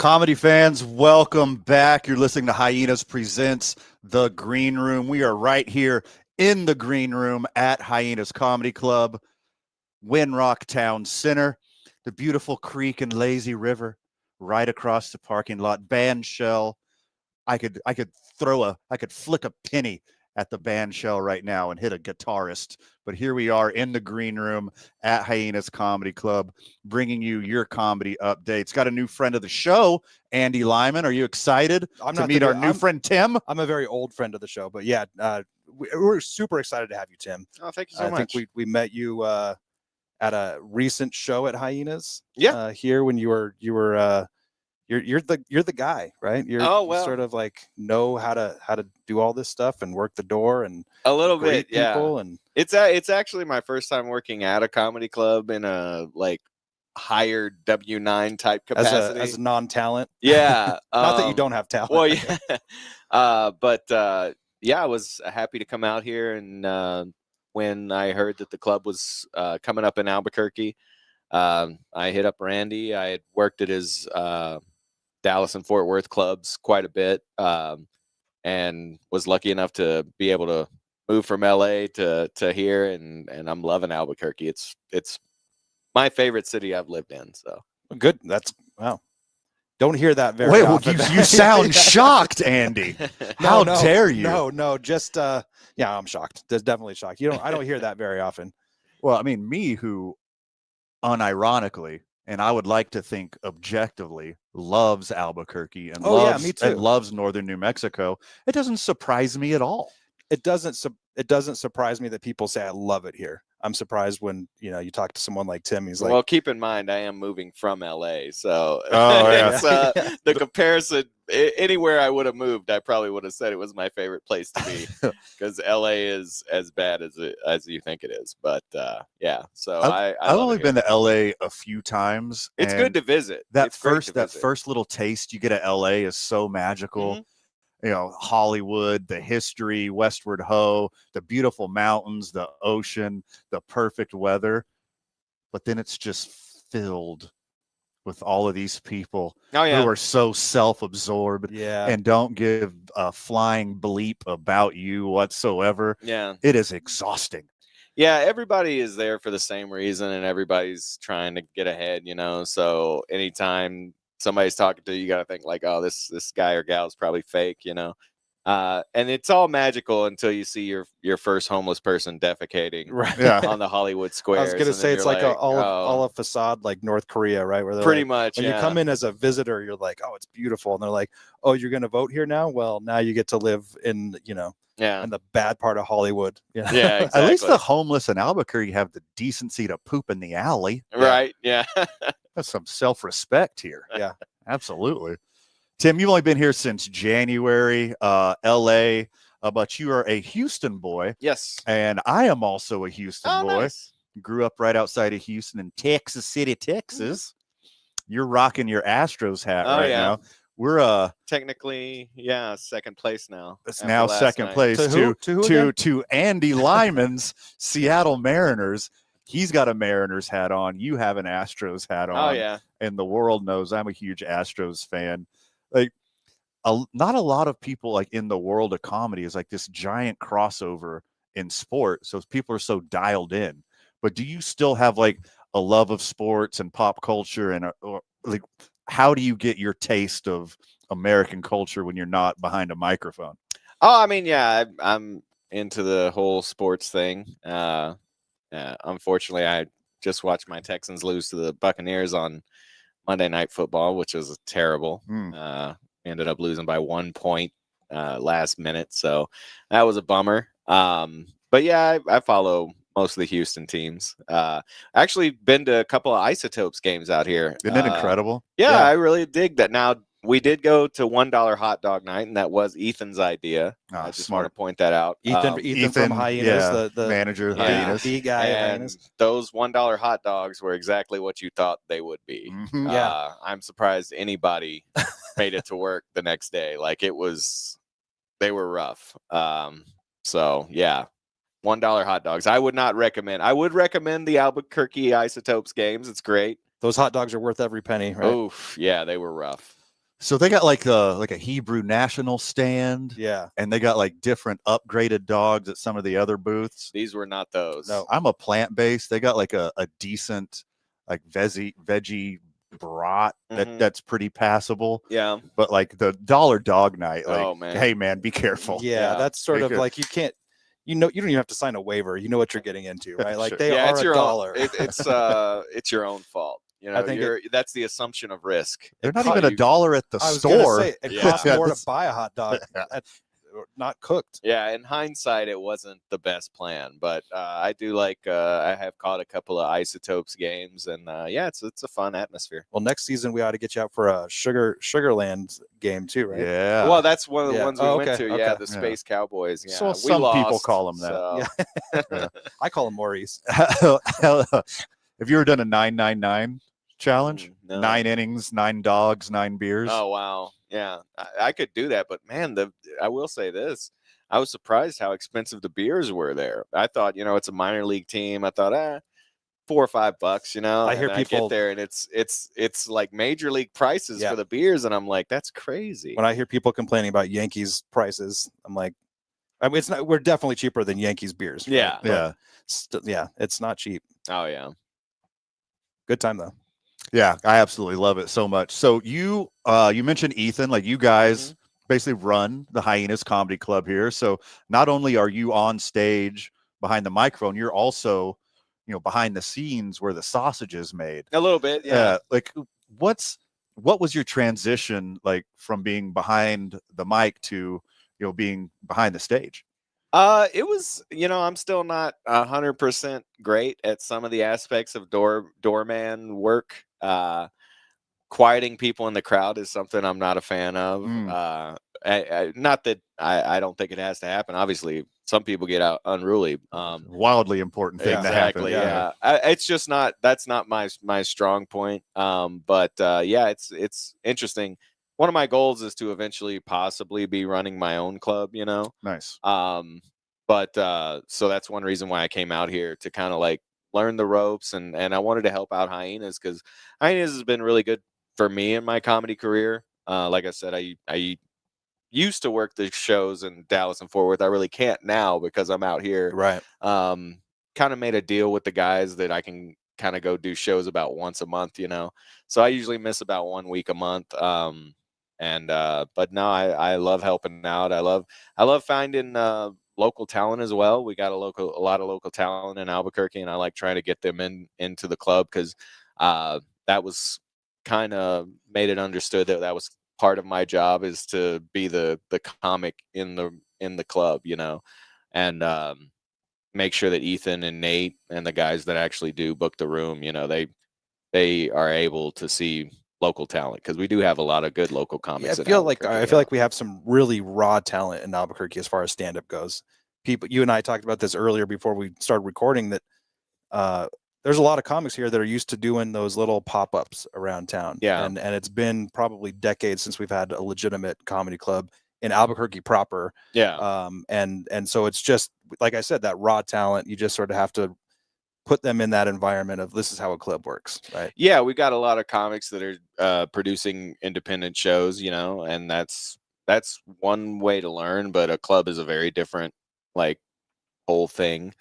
Comedy fans, welcome back. You're listening to Hyenas Presents The Green Room. We are right here in the Green Room at Hyenas Comedy Club, Winrock Town Center, the beautiful creek and lazy river right across the parking lot. Band shell. I could flick a penny at the band shell right now and hit a guitarist. But here we are in the Green Room at Hyenas Comedy Club, bringing you your comedy updates. Got a new friend of the show, Andy Lyman. Are you excited to meet our new friend, Tim? I'm a very old friend of the show, but yeah, we're super excited to have you, Tim. Oh, thank you so much. I think we met you at a recent show at Hyenas. Yeah. Here when you're the guy, right? You sort of like know how to do all this stuff and work the door and a little bit, people. yeah. And it's actually my first time working at a comedy club in a like hired W-9 type capacity as a non-talent. Yeah, not that you don't have talent. Well, yeah, but I was happy to come out here, and when I heard that the club was coming up in Albuquerque, I hit up Randy. I had worked at his Dallas and Fort Worth clubs quite a bit, and was lucky enough to be able to move from LA to here, and I'm loving Albuquerque. It's my favorite city I've lived in. So good. That's wow. Don't hear that very often. You sound shocked, Andy. How dare you? No, just yeah, I'm shocked. That's definitely shocked. I don't hear that very often. Well, I mean, me who unironically, and I would like to think objectively, loves Albuquerque and loves northern New Mexico. It doesn't surprise me at all. It doesn't surprise me that people say I love it here. I'm surprised when you talk to someone like Tim. He's like, well, keep in mind I am moving from LA, so the comparison. Anywhere I would have moved, I probably would have said it was my favorite place to be, because LA is as bad as you think it is. But yeah, so I've only been to LA a few times. It's good to visit. That first little taste you get at LA is so magical. Mm-hmm. Hollywood, the history, Westward Ho, the beautiful mountains, the ocean, the perfect weather. But then it's just filled with all of these people who are so self-absorbed and don't give a flying bleep about you whatsoever. Yeah. It is exhausting. Yeah, everybody is there for the same reason, and everybody's trying to get ahead, so anytime somebody's talking to you, you got to think like, oh, this guy or gal is probably fake, and it's all magical until you see your first homeless person defecating on the Hollywood squares. I was gonna say it's like all a facade, like North Korea, right? Where they're pretty like, much when you come in as a visitor, you're like, oh, it's beautiful, and they're like, oh, you're gonna vote here now? Well, now you get to live in in the bad part of Hollywood. Yeah, exactly. At least the homeless in Albuquerque have the decency to poop in the alley. Right? Yeah. That's some self-respect here. Yeah, absolutely. Tim, you've only been here since January, LA, but you are a Houston boy. Yes. And I am also a Houston boy. Nice. Grew up right outside of Houston in Texas City, Texas. You're rocking your Astros hat now. We're technically, second place now. It's now second place to Andy Lyman's Seattle Mariners. He's got a Mariners hat on. You have an Astros hat on. Oh, yeah. And the world knows I'm a huge Astros fan. Like, not a lot of people like in the world of comedy is like this giant crossover in sport. So people are so dialed in. But do you still have like a love of sports and pop culture? And or like, how do you get your taste of American culture when you're not behind a microphone? Oh, I mean, yeah, I'm into the whole sports thing. Unfortunately, I just watched my Texans lose to the Buccaneers on Monday Night Football, which was terrible. Ended up losing by 1 point last minute, so that was a bummer. But yeah, I follow most of the Houston teams. Actually been to a couple of Isotopes games out here. Isn't it incredible? Yeah, I really dig that. Now, we did go to $1 hot dog night, and that was Ethan's idea. I just want to point that out. Ethan from Hyenas, the manager of Hyenas. The guy at And Hyenas. those $1 hot dogs were exactly what you thought they would be. Mhm. I'm surprised anybody made it to work the next day. Like, they were rough. So yeah, $1 hot dogs. I would not recommend. I would recommend the Albuquerque Isotopes games. It's great. Those hot dogs are worth every penny, right? Oof, yeah, they were rough. So they got like a Hebrew national stand. Yeah. And they got like different upgraded dogs at some of the other booths. These were not those. No. I'm a plant-based. They got like a decent like veggie brat that's pretty passable. Yeah. But like the dollar dog night, like, oh, man. Hey man, be careful. Yeah, that's sort of like you can't, you don't even have to sign a waiver. You know what you're getting into, right? Like Sure. they are it's a your dollar. it's your own fault. You know, I think that's the assumption of risk. They're not even $1 at the I was store. Say, it costs more to buy a hot dog not cooked. Yeah, in hindsight, it wasn't the best plan, but I do like. I have caught a couple of Isotopes games, and yeah, it's a fun atmosphere. Well, next season we ought to get you out for a Sugarland game too, right? Yeah. Well, that's one of the ones we went to. Okay. Yeah, the Space Cowboys. Yeah, So some people call them that. So. Yeah. I call him Maurice. Have you ever done a 999 challenge? No. 9 innings, 9 dogs, 9 beers. Oh wow, yeah, I could do that, but man, I will say this: I was surprised how expensive the beers were there. I thought, it's a minor league team. I thought, $4 or $5, I hear people get there and it's like major league prices for the beers, and I'm like, that's crazy. When I hear people complaining about Yankees prices, I'm like, I mean, it's not. We're definitely cheaper than Yankees beers. Right? Yeah, yeah, it's not cheap. Oh yeah, good time though. Yeah, I absolutely love it so much. So you mentioned Ethan, like you guys basically run the Hyenas Comedy Club here. So not only are you on stage behind the microphone, you're also, behind the scenes where the sausage is made. A little bit, yeah. Like what was your transition like from being behind the mic to, being behind the stage? It was, I'm still not 100% great at some of the aspects of doorman work. Quieting people in the crowd is something I'm not a fan of. Not that I don't think it has to happen. Obviously, some people get out unruly. Wildly important thing to happen. Yeah. It's just that's not my strong point. But yeah, it's interesting. One of my goals is to eventually possibly be running my own club, Nice. But so that's one reason why I came out here, to kind of like learn the ropes, and I wanted to help out Hyenas, because Hyenas has been really good for me in my comedy career. Like I said, I used to work the shows in Dallas and Fort Worth. I really can't now because I'm out here. Right. Kind of made a deal with the guys that I can kind of go do shows about once a month, So I usually miss about 1 week a month. But no, I love helping out. I love finding local talent as well. We got a lot of local talent in Albuquerque, and I like trying to get them into the club, because that was kind of made it understood that was part of my job, is to be the comic in the club, and make sure that Ethan and Nate and the guys that actually do book the room, they are able to see local talent, because we do have a lot of good local comics. I feel like we have some really raw talent in Albuquerque as far as stand-up goes. People, you and I talked about this earlier before we started recording, that there's a lot of comics here that are used to doing those little pop-ups around town. Yeah. And it's been probably decades since we've had a legitimate comedy club in Albuquerque proper. Yeah. And so it's just, like I said, that raw talent, you just sort of have to put them in that environment of, this is how a club works, right? Yeah, we got a lot of comics that are producing independent shows, and that's one way to learn, but a club is a very different whole thing,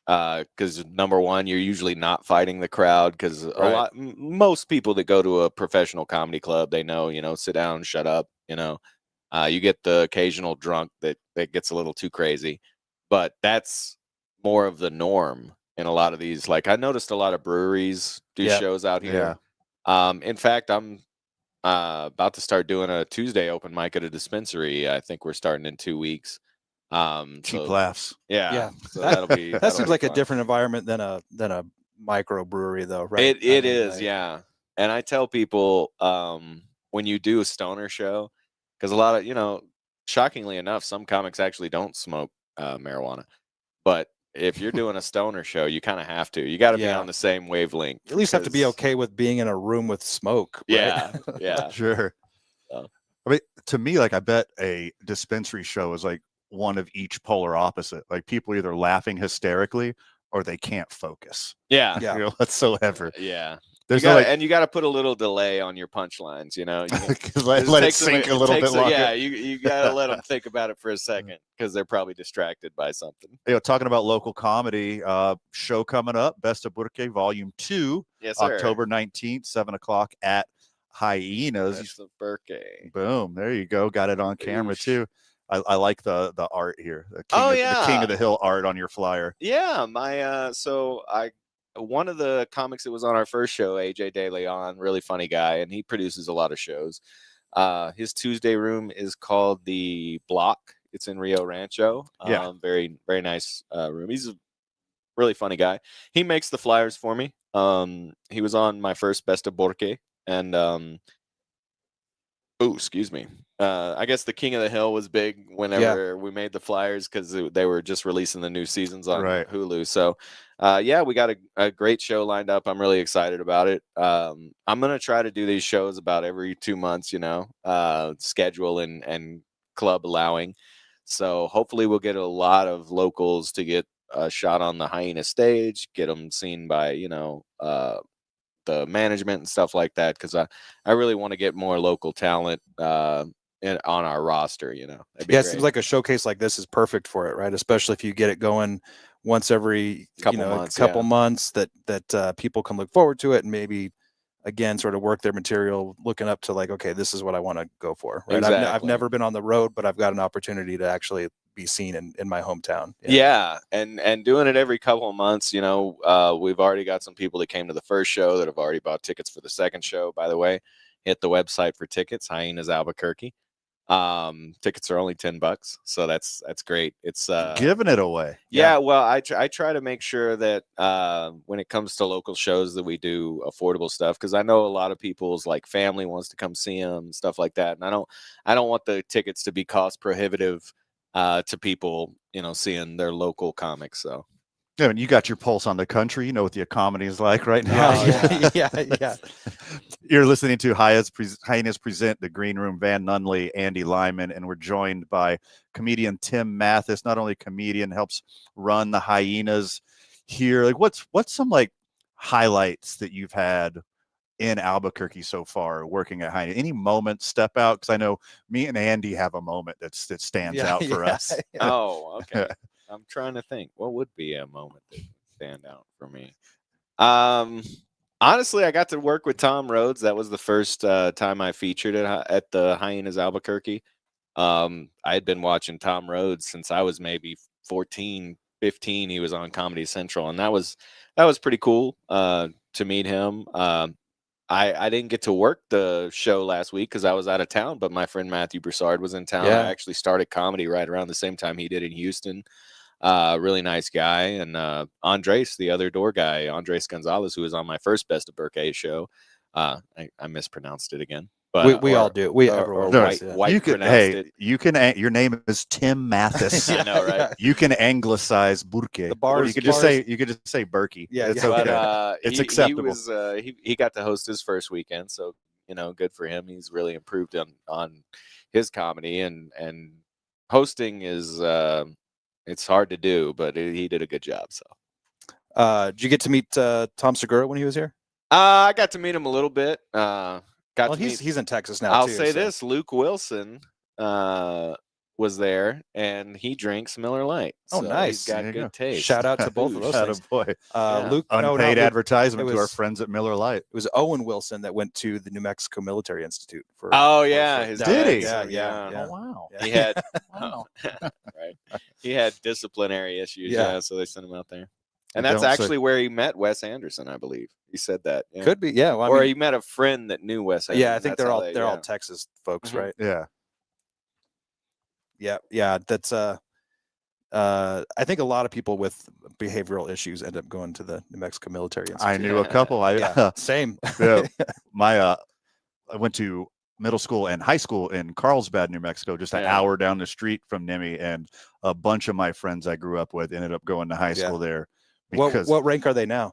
because number one, you're usually not fighting the crowd, because most people that go to a professional comedy club, they know, sit down, shut up, you get the occasional drunk that gets a little too crazy, but that's more of the norm. In a lot of these, I noticed a lot of breweries do shows out here. In fact, I'm about to start doing a Tuesday open mic at a dispensary. I think we're starting in 2 weeks. Cheap laughs. Yeah. So that'll be that seems like fun. A different environment than a micro brewery, though, right? It is, yeah. And I tell people, when you do a stoner show, because a lot of, shockingly enough, some comics actually don't smoke marijuana, but if you're doing a stoner show, you kind of have to. You got to be on the same wavelength. You at least have to be okay with being in a room with smoke. Right? Yeah, yeah, sure. I mean, to me, I bet a dispensary show is one of each polar opposite. People either laughing hysterically or they can't focus. Yeah. Whatsoever. Yeah. There's you no gotta, like, and you got to put a little delay on your punchlines. You know, let it sink a little bit longer. Yeah, you got to let them think about it for a second because they're probably distracted by something. Talking about local comedy, show coming up, Best of Burke Volume 2, Yes, sir. October 19th, 7 o'clock at Hyenas. Best of Burke. Boom, there you go. Got it on camera too. I like the art here. The King of the Hill art on your flyer. Yeah, my one of the comics that was on our first show, AJ De Leon, really funny guy, and he produces a lot of shows. His Tuesday room is called The Block. It's in Rio Rancho. Yeah. Very, very nice room. He's a really funny guy. He makes the flyers for me. He was on my first Best of Borque, and excuse me. I guess the King of the Hill was big whenever we made the flyers because they were just releasing the new seasons on Hulu. So, we got a great show lined up. I'm really excited about it. I'm gonna try to do these shows about every 2 months. Schedule and club allowing. So hopefully we'll get a lot of locals to get a shot on the Hyena stage, get them seen by the management and stuff like that, because I really want to get more local talent on our roster. It seems like a showcase like this is perfect for it, right? Especially if you get it going once every couple months that people can look forward to it and maybe again sort of work their material looking up to like, okay, this is what I want to go for, right? Exactly. I've never been on the road, but I've got an opportunity to actually be seen in my hometown. And doing it every couple of months. We've already got some people that came to the first show that have already bought tickets for the second show. By the way, hit the website for tickets. Hyenas Albuquerque. Tickets are only $10, so that's great. It's giving it away. Well, I try to make sure that when it comes to local shows that we do affordable stuff, because I know a lot of people's like family wants to come see them and stuff like that, and I don't want the tickets to be cost prohibitive to people seeing their local comics. So yeah, and you got your pulse on the country. You know what the economy is like right now. Yeah. You're listening to Hyenas Present, The Green Room, Van Nunley, Andy Lyman, and we're joined by comedian Tim Mathis. Not only comedian, helps run the Hyenas here. Like, what's some like highlights that you've had in Albuquerque so far working at Hyenas? Any moments step out? Because I know me and Andy have a moment that stands out for us. Oh, okay. I'm trying to think what would be a moment that would stand out for me. Honestly, I got to work with Tom Rhodes. That was the first time I featured at the Hyenas Albuquerque. I had been watching Tom Rhodes since I was maybe 14, 15. He was on Comedy Central, and that was pretty cool to meet him. I didn't get to work the show last week because I was out of town, but my friend Matthew Broussard was in town. I actually started comedy right around the same time he did in Houston. Really nice guy. And Andres, the other door guy, Andres Gonzalez, who was on my first Best of Burke show. I mispronounced it again. But we all do. You can. Your name is Tim Mathis. I know, right? You can anglicize Burke. You could just say Berkey. Yeah, it's okay. But, it's acceptable. He got to host his first weekend, so good for him. He's really improved on his comedy, and hosting is it's hard to do, but he did a good job. So, did you get to meet Tom Segura when he was here? I got to meet him a little bit. He's in Texas now. I'll say this: Luke Wilson was there, and he drinks Miller Lite. Oh, so nice! He's got good taste. Shout out to both of those things. Boy. Luke, unpaid advertisement to our friends at Miller Lite. It was Owen Wilson that went to the New Mexico Military Institute for. Did he? Yeah. Oh wow. He had right. He had disciplinary issues. So they sent him out there. And that's actually where he met Wes Anderson, I believe. He said that. Yeah. Could be, yeah. Well, he met a friend that knew Wes Anderson. Yeah, I think they're all Texas folks, Mm-hmm. right? Yeah. Yeah. That's I think a lot of people with behavioral issues end up going to the New Mexico Military Institute. I knew a couple. Same. I went to middle school and high school in Carlsbad, New Mexico, just an hour down the street from Nimi, and a bunch of my friends I grew up with ended up going to high school there. What rank are they now?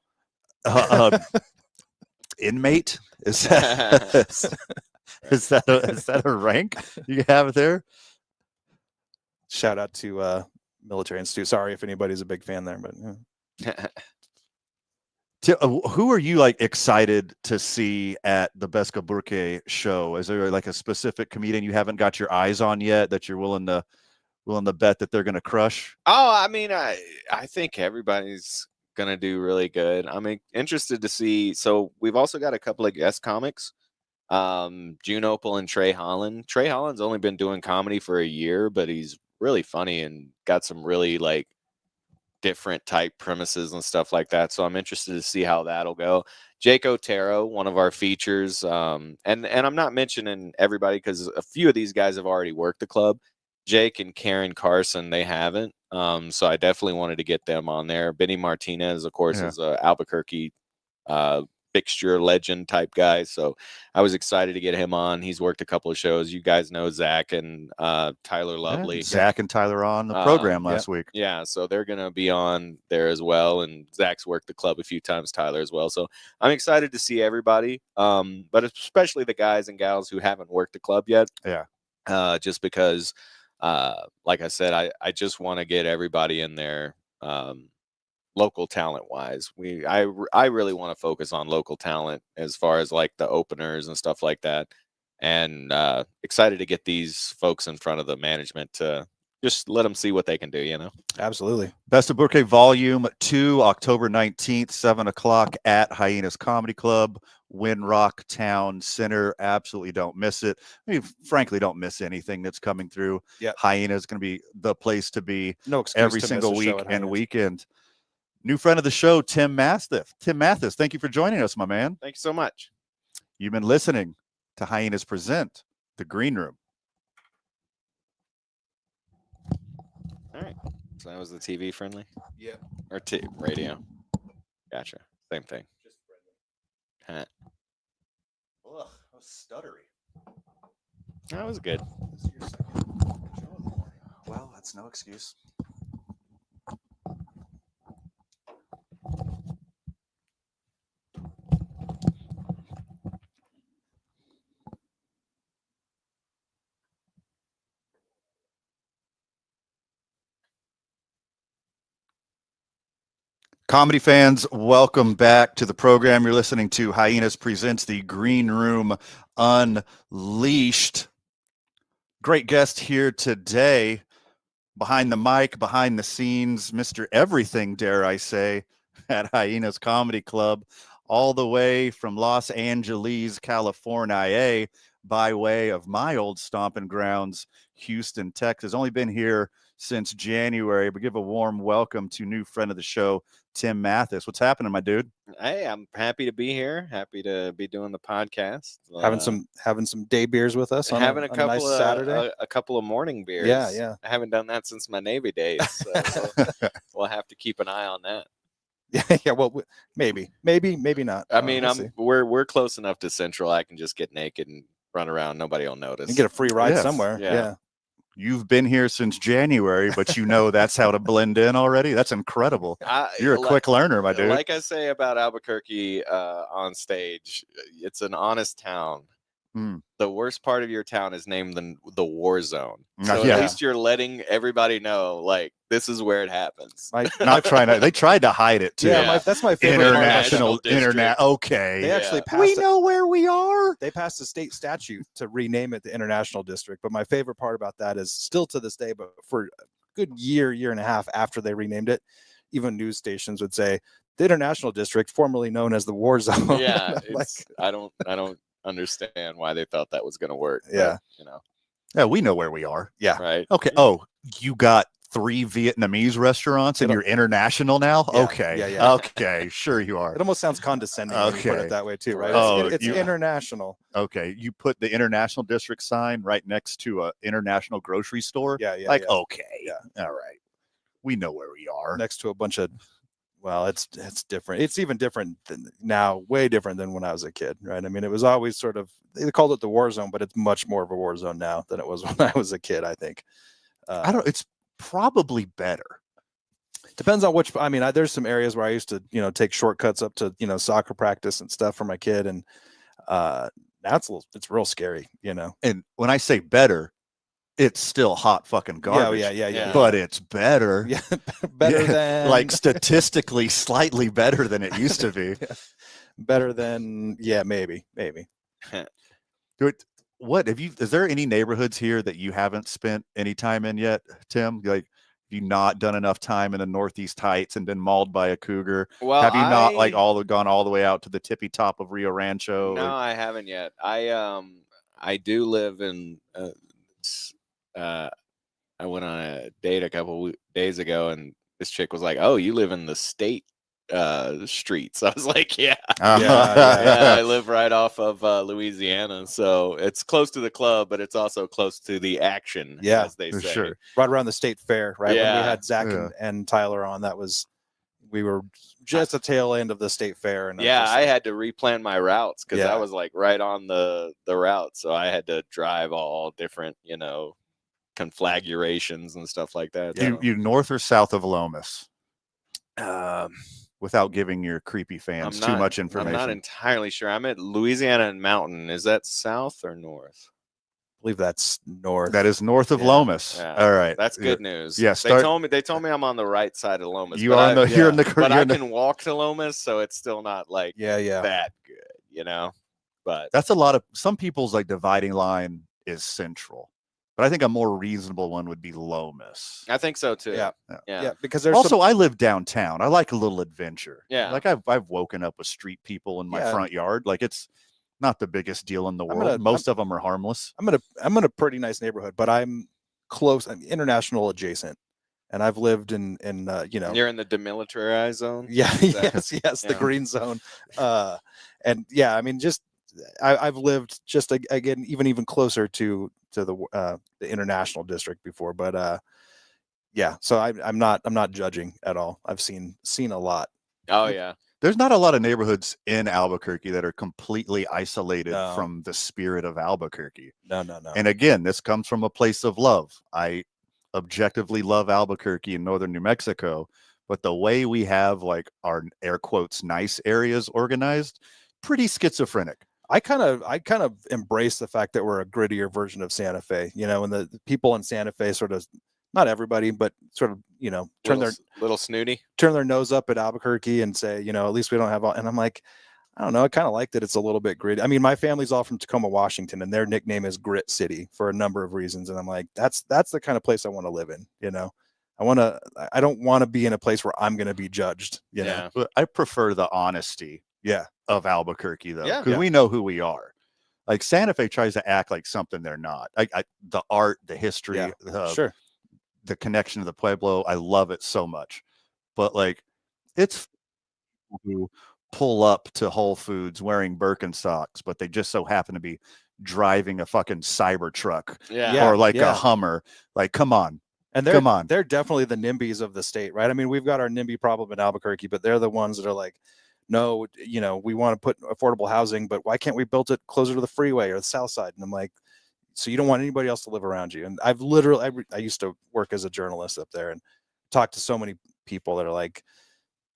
Inmate? Is that a rank you have there? Shout out to Military Institute. Sorry if anybody's a big fan there, but Who are you like excited to see at the Beska Burke show? Is there like a specific comedian you haven't got your eyes on yet that you're willing to bet that they're going to crush? Oh, I mean, I think everybody's gonna do really good. I'm interested to see. So we've also got a couple of guest comics, June Opal and Trey Holland. Trey Holland's only been doing comedy for a year, but he's really funny and got some really like different type premises and stuff like that. So I'm interested to see how that'll go. Jake Otero, one of our features, and I'm not mentioning everybody because a few of these guys have already worked the club. Jake and Karen Carson, they haven't. So I definitely wanted to get them on there. Benny Martinez, of course, is a Albuquerque fixture legend type guy. So I was excited to get him on. He's worked a couple of shows. You guys know Zach and Tyler Lovely. Yeah, Zach and Tyler on the program last week. Yeah, so they're going to be on there as well. And Zach's worked the club a few times, Tyler as well. So I'm excited to see everybody, but especially the guys and gals who haven't worked the club yet. Yeah. Just because, like I said, I just want to get everybody in there. Local talent wise, I really want to focus on local talent as far as like the openers and stuff like that, and excited to get these folks in front of the management to just let them see what they can do. Absolutely. Best of Burke Volume 2, October 19th, 7:00 at Hyenas Comedy Club, Winrock Town Center. Absolutely don't miss it. I mean, frankly, don't miss anything that's coming through. Yeah, Hyena is going to be the place to be. No excuse every to single miss a show week at and Hyenas. weekend. New friend of the show, Tim Mathis. Tim Mathis, thank you for joining us, my man. Thank you so much. You've been listening to Hyenas Present The Green Room. All right. So that was the TV friendly? Yeah. Or radio? Gotcha. Same thing. Just friendly. Ugh, that was stuttery. That was good. This is your second show of the morning. Well, that's no excuse. Comedy fans, welcome back to the program. You're listening to Hyenas Presents The Green Room Unleashed. Great guest here today. Behind the mic, behind the scenes, Mr. Everything, dare I say, at Hyenas Comedy Club, all the way from Los Angeles, California, by way of my old stomping grounds, Houston, Texas. Only been here since January, but give a warm welcome to new friend of the show, Tim Mathis. What's happening, my dude? Hey, I'm happy to be here. Happy to be doing the podcast. Having some day beers with us. Having a couple nice of Saturday. A couple of morning beers. Yeah. I haven't done that since my Navy days. So we'll have to keep an eye on that. Yeah. Well, maybe not. I mean, we'll we're close enough to Central. I can just get naked and run around. Nobody will notice. You get a free ride somewhere. Yeah. You've been here since January, but you know that's how to blend in already. That's incredible. You're a quick learner, my dude. Like I say about Albuquerque on stage, it's an honest town. The worst part of your town is named the war zone. So at least you're letting everybody know, like, this is where it happens. They tried to hide it too. Yeah, that's my favorite. Internet. Okay. They actually passed. We know where we are. They passed a state statute to rename it the International District. But my favorite part about that is still to this day, but for a good year and a half after they renamed it, even news stations would say the International District, formerly known as the War Zone. Yeah, I don't understand why they thought that was going to work. Yeah, but, yeah, we know where we are. Yeah, right. Okay. Oh, you got 3 Vietnamese restaurants and you're international now. Yeah, okay. yeah. Okay, sure you are. It almost sounds condescending when you put it that way too, right? It's international. Okay, you put the International District sign right next to a international grocery store. Yeah. Okay. Yeah. All right. We know where we are. Next to a bunch of. Well, it's different. It's even different now, way different than when I was a kid, right? I mean, it was always sort of, they called it the war zone, but it's much more of a war zone now than it was when I was a kid, I think. It's probably better. Depends on which, I mean, there's some areas where I used to, take shortcuts up to, soccer practice and stuff for my kid. And now it's real scary, And when I say better, it's still hot fucking garbage. Yeah. But it's better. Yeah, better Yeah, than like statistically slightly better than it used to be. better than maybe. What have you? Is there any neighborhoods here that you haven't spent any time in yet, Tim? Like, have you not done enough time in the Northeast Heights and been mauled by a cougar? Well, Have you not like gone all the way out to the tippy top of Rio Rancho? No, I haven't yet. I do live in I went on a date a couple days ago, and this chick was like, "Oh, you live in the state streets." I was like, "Yeah, yeah, I live right off of Louisiana, so it's close to the club, but it's also close to the action." Yeah, as they for say. sure. Right around the state fair, right? When we Yeah. had Zach Yeah. and Tyler on, we were just the tail end of the state fair. And Yeah, just I had to replan my routes because Yeah. I was like right on the route, so I had to drive all different, configurations and stuff like that. You, so. you north or south of Lomas? Without giving your creepy fans too much information. I'm not entirely sure. I'm at Louisiana and Mountain. Is that south or north? I believe that's north. That is north of Yeah. Lomas. Yeah. All right, That's good news. Yeah, They told me I'm on the right side of Lomas. You but are on the. You're in the. but you're I in the- can walk to Lomas, so it's still not like yeah. that good, But That's a lot of some people's like dividing line is central, but I think a more reasonable one would be Lomas. I think so too. Yeah. Yeah. Yeah, because there's Also, I live downtown. I like a little adventure. Yeah. Like I've woken up with street people in my Yeah. front yard. Like it's not the biggest deal in the I'm world. gonna- Most of them are harmless. I'm in a pretty nice neighborhood, but I'm close. I'm international adjacent, and I've lived in You're in the demilitarized zone. Yeah, yes, the Yeah. green zone. And yeah, I mean, just I've lived just again even closer to the international district before, but yeah. So I'm not judging at all. I've seen a lot. Oh yeah. There's not a lot of neighborhoods in Albuquerque that are completely isolated No. from the spirit of Albuquerque. No. And again, this comes from a place of love. I objectively love Albuquerque in northern New Mexico, but the way we have like our air quotes nice areas organized, pretty schizophrenic. I kind of embrace the fact that we're a grittier version of Santa Fe, and the people in Santa Fe sort of, not everybody, but sort of, turn little snooty. their nose up at Albuquerque and say, at least we don't have all, and I'm like, I don't know, I kind of like that it's a little bit gritty. I mean, my family's all from Tacoma, Washington, and their nickname is Grit City for a number of reasons. And I'm like, that's the kind of place I want to live in, I don't want to be in a place where I'm going to be judged, Yeah. But I prefer the honesty Yeah. of Albuquerque though, Yeah. because we know who we are. Like Santa Fe tries to act like something they're not. The art, the history, Yeah. the Sure. connection to the Pueblo, I love it so much. But like, it's who pull up to Whole Foods wearing Birkenstocks, but they just so happen to be driving a fucking Cybertruck Yeah. or like Yeah. a Hummer. Like, come on. And Come on. they're definitely the NIMBYs of the state, right? I mean, we've got our NIMBY problem in Albuquerque, but they're the ones that are like, no, we want to put affordable housing, but why can't we build it closer to the freeway or the south side? And I'm like, so you don't want anybody else to live around you. And I've literally, I used to work as a journalist up there and talk to so many people that are like,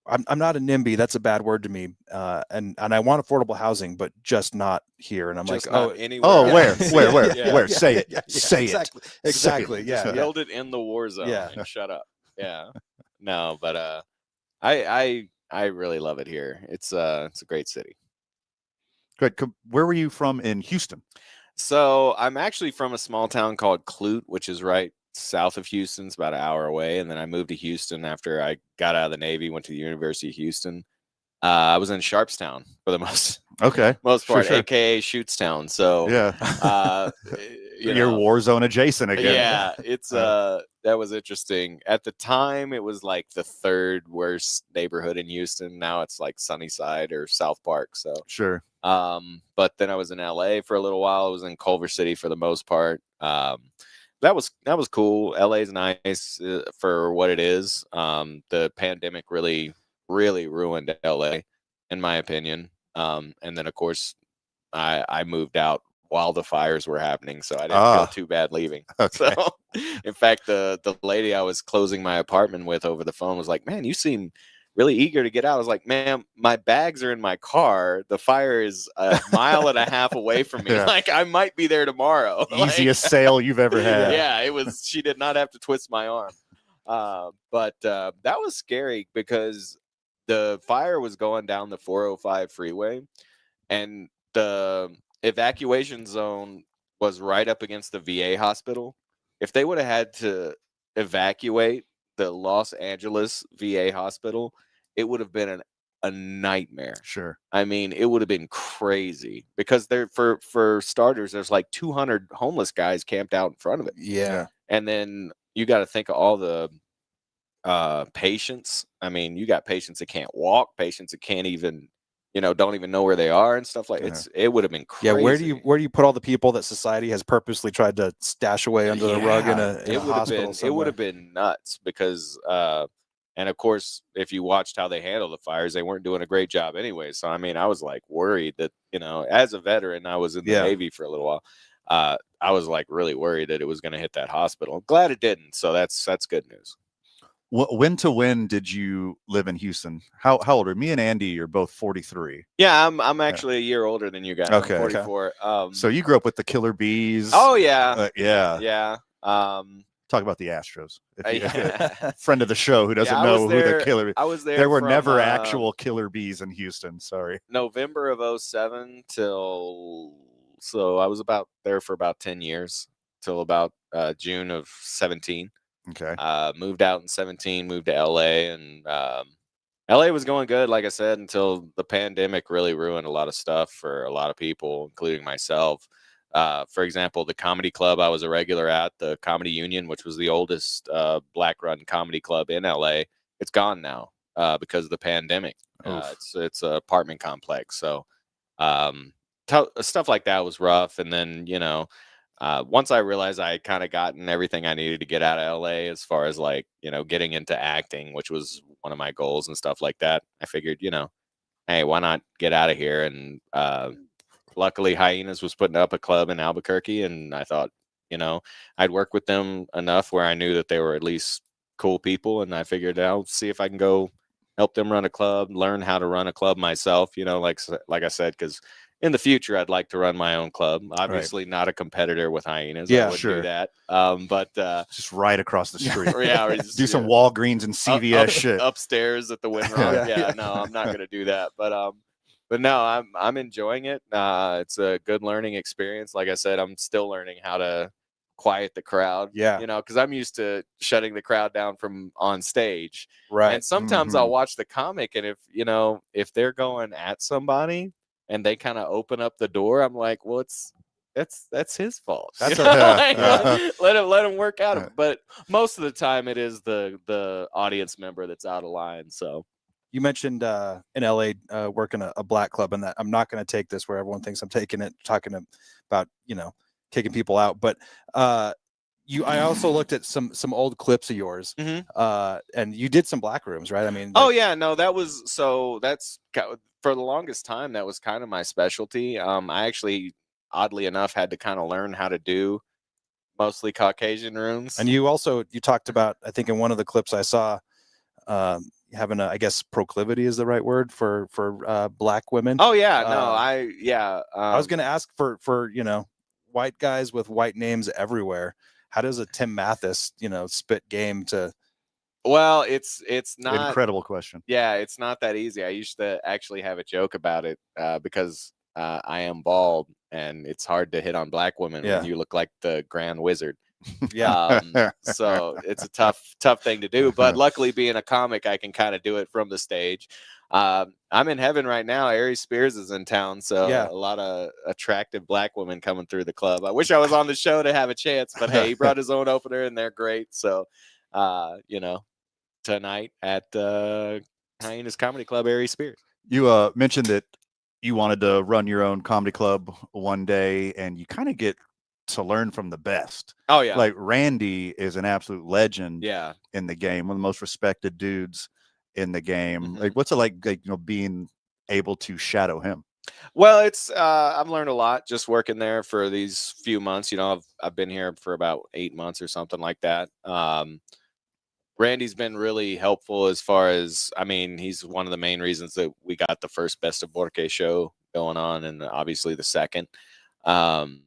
I'm not a NIMBY. That's a bad word to me. And I want affordable housing, but just not here. And I'm Just like, not anywhere. Oh, else. where? Yeah. Where? Say it. Yeah, Say it. exactly. Say Exactly. it. Yeah. Build it in the war zone. Yeah. And shut up. Yeah. No, but I really love it here. It's a great city. Good. Where were you from in Houston? So I'm actually from a small town called Clute, which is right south of Houston. It's about an hour away. And then I moved to Houston after I got out of the Navy, went to the University of Houston. I was in Sharpstown for the most Okay. part, Sure. aka Shootstown. So Yeah. you You're know, war zone adjacent again. yeah, it's that was interesting. At the time, it was like the third worst neighborhood in Houston. Now it's like Sunnyside or South Park. So Sure. but then I was in LA for a little while. I was in Culver City for the most part. That was cool. LA is nice for what it is. The pandemic really ruined LA, in my opinion. And then of course I moved out while the fires were happening, so I didn't feel too bad leaving. Okay. So in fact, the lady I was closing my apartment with over the phone was like, "Man, you seem really eager to get out. I was like, "Ma'am, my bags are in my car. The fire is a mile and a half away from me. Yeah. Like, I might be there tomorrow." Easiest sale you've ever had. Yeah, it was. She did not have to twist my arm. But that was scary because the fire was going down the 405 freeway, and the evacuation zone was right up against the VA hospital. If they would have had to evacuate the Los Angeles VA hospital, it would have been a nightmare. Sure. I mean, it would have been crazy because there, for starters, there's like 200 homeless guys camped out in front of it. Yeah. And then you got to think of all the patients. I mean, you got patients that can't walk, patients that can't even, don't even know where they are and stuff like it would have been crazy. Yeah, where do you put all the people that society has purposely tried to stash away under the rug in a hospital somewhere? It would have been nuts because and of course, if you watched how they handled the fires, they weren't doing a great job anyway. So I mean, I was like worried that, as a veteran, I was in the Navy for a little while. I was like really worried that it was going to hit that hospital. Glad it didn't. So that's good news. When to when did you live in Houston? How old are me and Andy? Are both 43. Yeah, I'm actually a year older than you guys. Okay. I'm 44. So you grew up with the Killer Bees. Oh yeah. Yeah. Yeah. Talk about the Astros. Friend of the show who doesn't know who the Killer. I was there. There were never actual Killer Bees in Houston. Sorry. November of 07 so I was there for about 10 years till about June of 17. Okay. Moved out in 17, moved to LA, and LA was going good, like I said, until the pandemic really ruined a lot of stuff for a lot of people, including myself. For example, the comedy club I was a regular at, the Comedy Union, which was the oldest black-run comedy club in LA, it's gone now because of the pandemic. It's an apartment complex, so stuff like that was rough. And then once I realized I had kind of gotten everything I needed to get out of LA as far as like, getting into acting, which was one of my goals and stuff like that, I figured, hey, why not get out of here? And luckily Hyenas was putting up a club in Albuquerque, and I thought, I'd work with them enough where I knew that they were at least cool people, and I figured I'll see if I can go help them run a club, learn how to run a club myself, like I said, because in the future, I'd like to run my own club. Obviously, not a competitor with Hyenas. Yeah, I would sure. do that. But just right across the street. Yeah, do some Walgreens and CVS shit upstairs at the Windrock. Yeah, no, I'm not going to do that. But no, I'm enjoying it. It's a good learning experience. Like I said, I'm still learning how to quiet the crowd. Yeah, because I'm used to shutting the crowd down from on stage. Right. And sometimes I'll watch the comic, and if they're going at somebody and they kind of open up the door, I'm like, well, that's his fault. That's let him work out. But most of the time, it is the audience member that's out of line. So you mentioned in LA working a black club, and that I'm not going to take this where everyone thinks I'm taking it, talking about kicking people out, but I also looked at some old clips of yours, and you did some black rooms, right? I mean, that's for the longest time that was kind of my specialty. I actually, oddly enough, had to kind of learn how to do mostly Caucasian rooms. And you talked about, I think in one of the clips I saw, having I guess proclivity is the right word for black women. Oh yeah, no, I was going to ask for white guys with white names everywhere. How does a Tim Mathis, spit game to? Well, it's not incredible question. Yeah, it's not that easy. I used to actually have a joke about it because I am bald, and it's hard to hit on black women when you look like the Grand Wizard. Yeah. So it's a tough thing to do. But luckily, being a comic, I can kind of do it from the stage. I'm in heaven right now. Aries Spears is in town, so a lot of attractive black women coming through the club. I wish I was on the show to have a chance, but hey, he brought his own opener, and they're great. So, tonight at Hyenas Comedy Club, Aries Spears. You mentioned that you wanted to run your own comedy club one day, and you kind of get to learn from the best. Oh yeah, like Randy is an absolute legend. Yeah, in the game, one of the most respected dudes in the game. Like, what's it like being able to shadow him? Well, it's I've learned a lot just working there for these few months. I've been here for about 8 months or something like that. Randy's been really helpful as far as, I mean, he's one of the main reasons that we got the first Best of Borque show going on, and obviously the second. Um,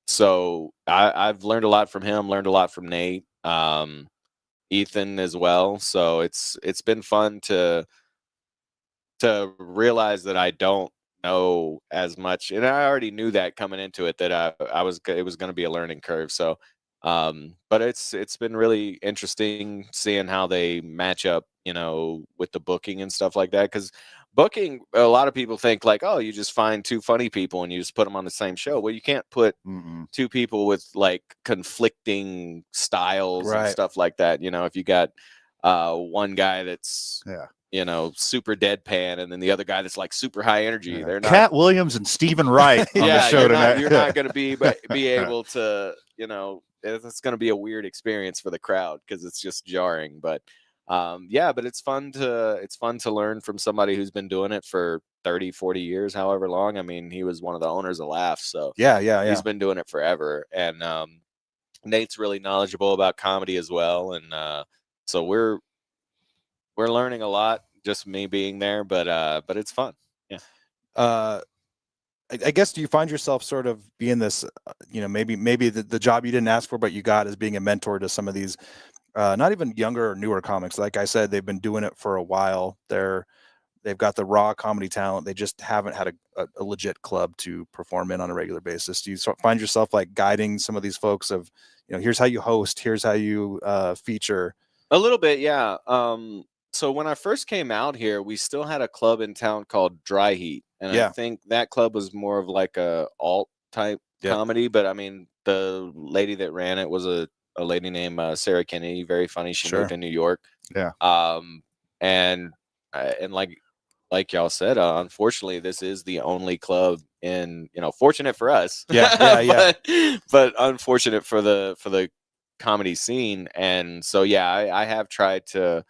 so I've learned a lot from him, learned a lot from Nate, Ethan as well. So it's been fun to realize that I don't know as much, and I already knew that coming into it, that it was going to be a learning curve. So but it's been really interesting seeing how they match up, with the booking and stuff like that, because booking, a lot of people think like, oh, you just find two funny people and you just put them on the same show. Well, you can't put two people with like conflicting styles and Right. stuff like that. If you got one guy that's super deadpan, and then the other guy that's like super high energy. They're not Cat Williams and Stephen Wright on the show tonight. You're not going to be able to, it's going to be a weird experience for the crowd because it's just jarring. But but it's fun to learn from somebody who's been doing it for 30, 40 years, however long. I mean, he was one of the owners of Laugh, so yeah. He's been doing it forever, and Nate's really knowledgeable about comedy as well, and so we're learning a lot, just me being there, but it's fun. Yeah. I guess, do you find yourself sort of being this, maybe the job you didn't ask for, but you got, as being a mentor to some of these, not even younger or newer comics? Like I said, they've been doing it for a while. They've got the raw comedy talent. They just haven't had a legit club to perform in on a regular basis. Do you find yourself like guiding some of these folks of, here's how you host, here's how you feature? A little bit, yeah. So when I first came out here, we still had a club in town called Dry Heat, and I think that club was more of like a alt type comedy. But I mean, the lady that ran it was a lady named Sarah Kennedy, very funny. She moved to New York. Yeah. And like y'all said, unfortunately, this is the only club in, fortunate for us. Yeah. But unfortunate for the comedy scene. And so, I have tried to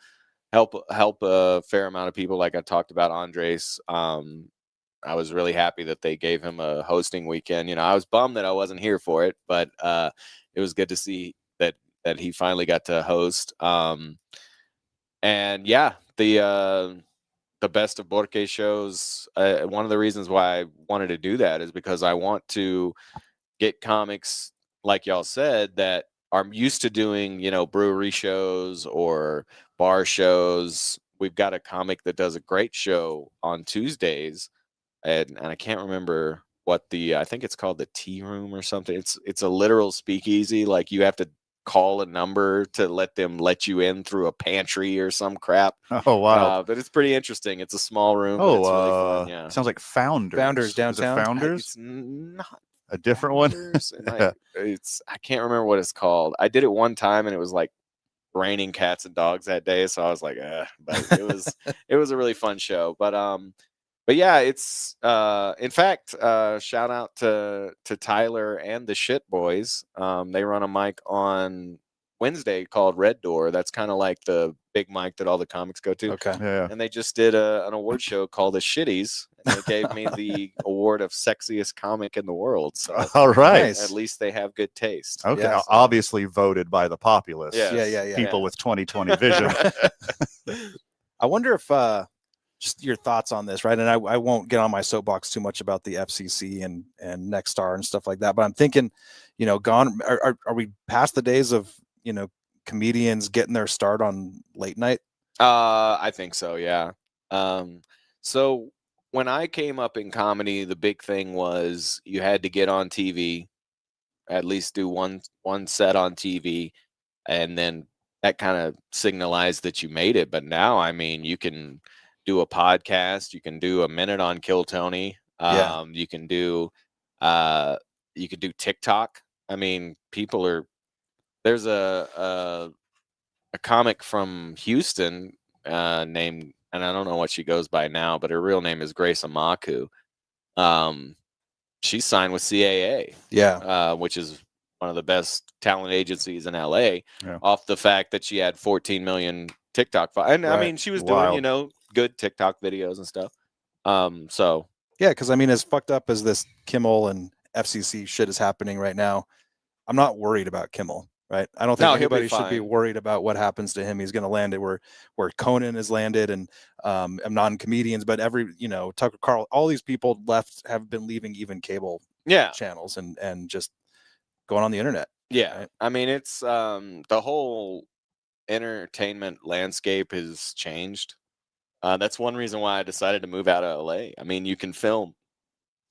help a fair amount of people. Like I talked about Andres. I was really happy that they gave him a hosting weekend. I was bummed that I wasn't here for it, but it was good to see that he finally got to host. And the Best of Borque shows, one of the reasons why I wanted to do that is because I want to get comics, like y'all said, that are used to doing, brewery shows or bar shows. We've got a comic that does a great show on Tuesdays, and I can't remember what I think it's called the Tea Room or something. It's a literal speakeasy. Like you have to call a number to let you in through a pantry or some crap. Oh wow! But it's pretty interesting. It's a small room. Oh, but it's really fun. Yeah, sounds like Founders. Founders downtown. Founders. It's not a different one. I can't remember what it's called. I did it one time and it was like raining cats and dogs that day, so I was like, but it was a really fun show. But yeah, it's in fact, shout out to Tyler and the Shit Boys. They run a mic on Wednesday called Red Door. That's kind of like the big mic that all the comics go to. Okay. Yeah. And they just did an award show called the Shitties, and they gave me the award of sexiest comic in the world. So all right, nice. At least they have good taste. Okay, Yes. obviously voted by the populace. Yes. Yeah. People with 20/20 vision. I wonder if just your thoughts on this, right? And I won't get on my soapbox too much about the FCC and Nexstar and stuff like that, but I'm thinking, are we past the days of, comedians getting their start on late night? I think so, yeah. So when I came up in comedy, the big thing was you had to get on TV, at least do one set on TV, and then that kind of signalized that you made it. But now, I mean, you can do a podcast, you can do a minute on Kill Tony, you can do TikTok. I mean, there's a comic from Houston named, and I don't know what she goes by now, but her real name is Grace Amaku. She signed with CAA, which is one of the best talent agencies in LA, off the fact that she had 14 million TikTok followers. And I mean, she was doing, good TikTok videos and stuff. So yeah, because I mean, as fucked up as this Kimmel and FCC shit is happening right now, I'm not worried about Kimmel. right? I don't No, think he'll be anybody should be fine. worried about what happens to him. He's going to land it where Conan has landed, and non-comedians, but Tucker Carl, all these people have been leaving even cable Yeah. channels and just going on the internet. Yeah. Right? I mean, it's the whole entertainment landscape has changed. That's one reason why I decided to move out of LA. I mean, you can film.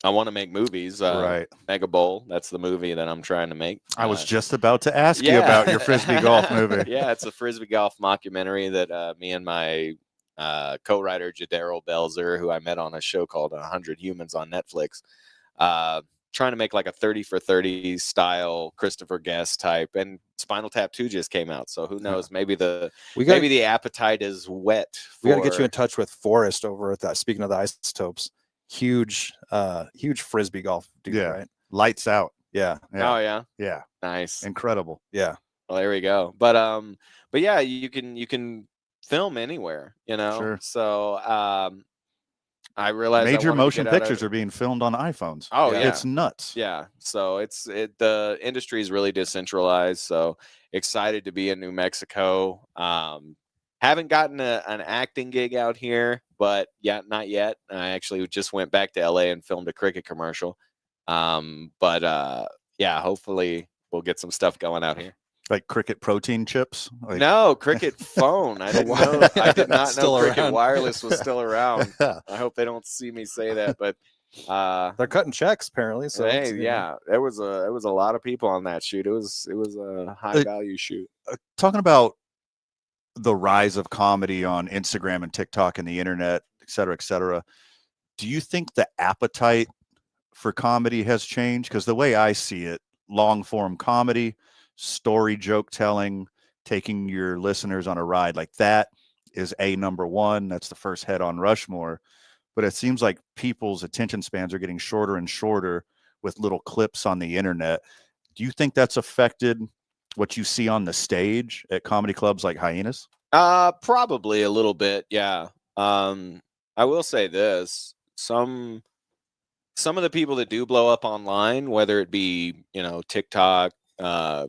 I want to make movies. Right. Mega Bowl. That's the movie that I'm trying to make. I was just about to ask you about your frisbee golf movie. Yeah, it's a frisbee golf mockumentary that me and my co-writer Jadero Belzer, who I met on a show called 100 Humans on Netflix, trying to make like a 30 for 30 style Christopher Guest type. And Spinal Tap 2 just came out, so who knows? Maybe the appetite is wet. We got to get you in touch with Forrest over at that. Speaking of the Isotopes, huge frisbee golf dude, right? Lights out. Yeah. Oh yeah. Yeah. Nice. Incredible. Yeah. Well, there we go. But yeah, you can film anywhere, Sure. So I realized major motion pictures are being filmed on iPhones. Oh yeah. It's nuts. Yeah. So the industry is really decentralized. So excited to be in New Mexico. Haven't gotten an acting gig out here, but not yet. I actually just went back to LA and filmed a cricket commercial. Yeah, hopefully we'll get some stuff going out here. Like cricket protein chips? No, cricket phone. I didn't know. I did not know cricket around. wireless was still around. I hope they don't see me say that, but they're cutting checks apparently. So hey, there was a lot of people on that shoot. It was a high value shoot. Talking about the rise of comedy on Instagram and TikTok and the internet, et cetera, do you think the appetite for comedy has changed? Because the way I see it, long form comedy, story joke telling, taking your listeners on a ride like that is number one. That's the first head on Rushmore. But it seems like people's attention spans are getting shorter and shorter with little clips on the internet. Do you think that's affected what you see on the stage at comedy clubs like Hyenas? Probably a little bit, yeah. I will say this. Some of the people that do blow up online, whether it be, TikTok,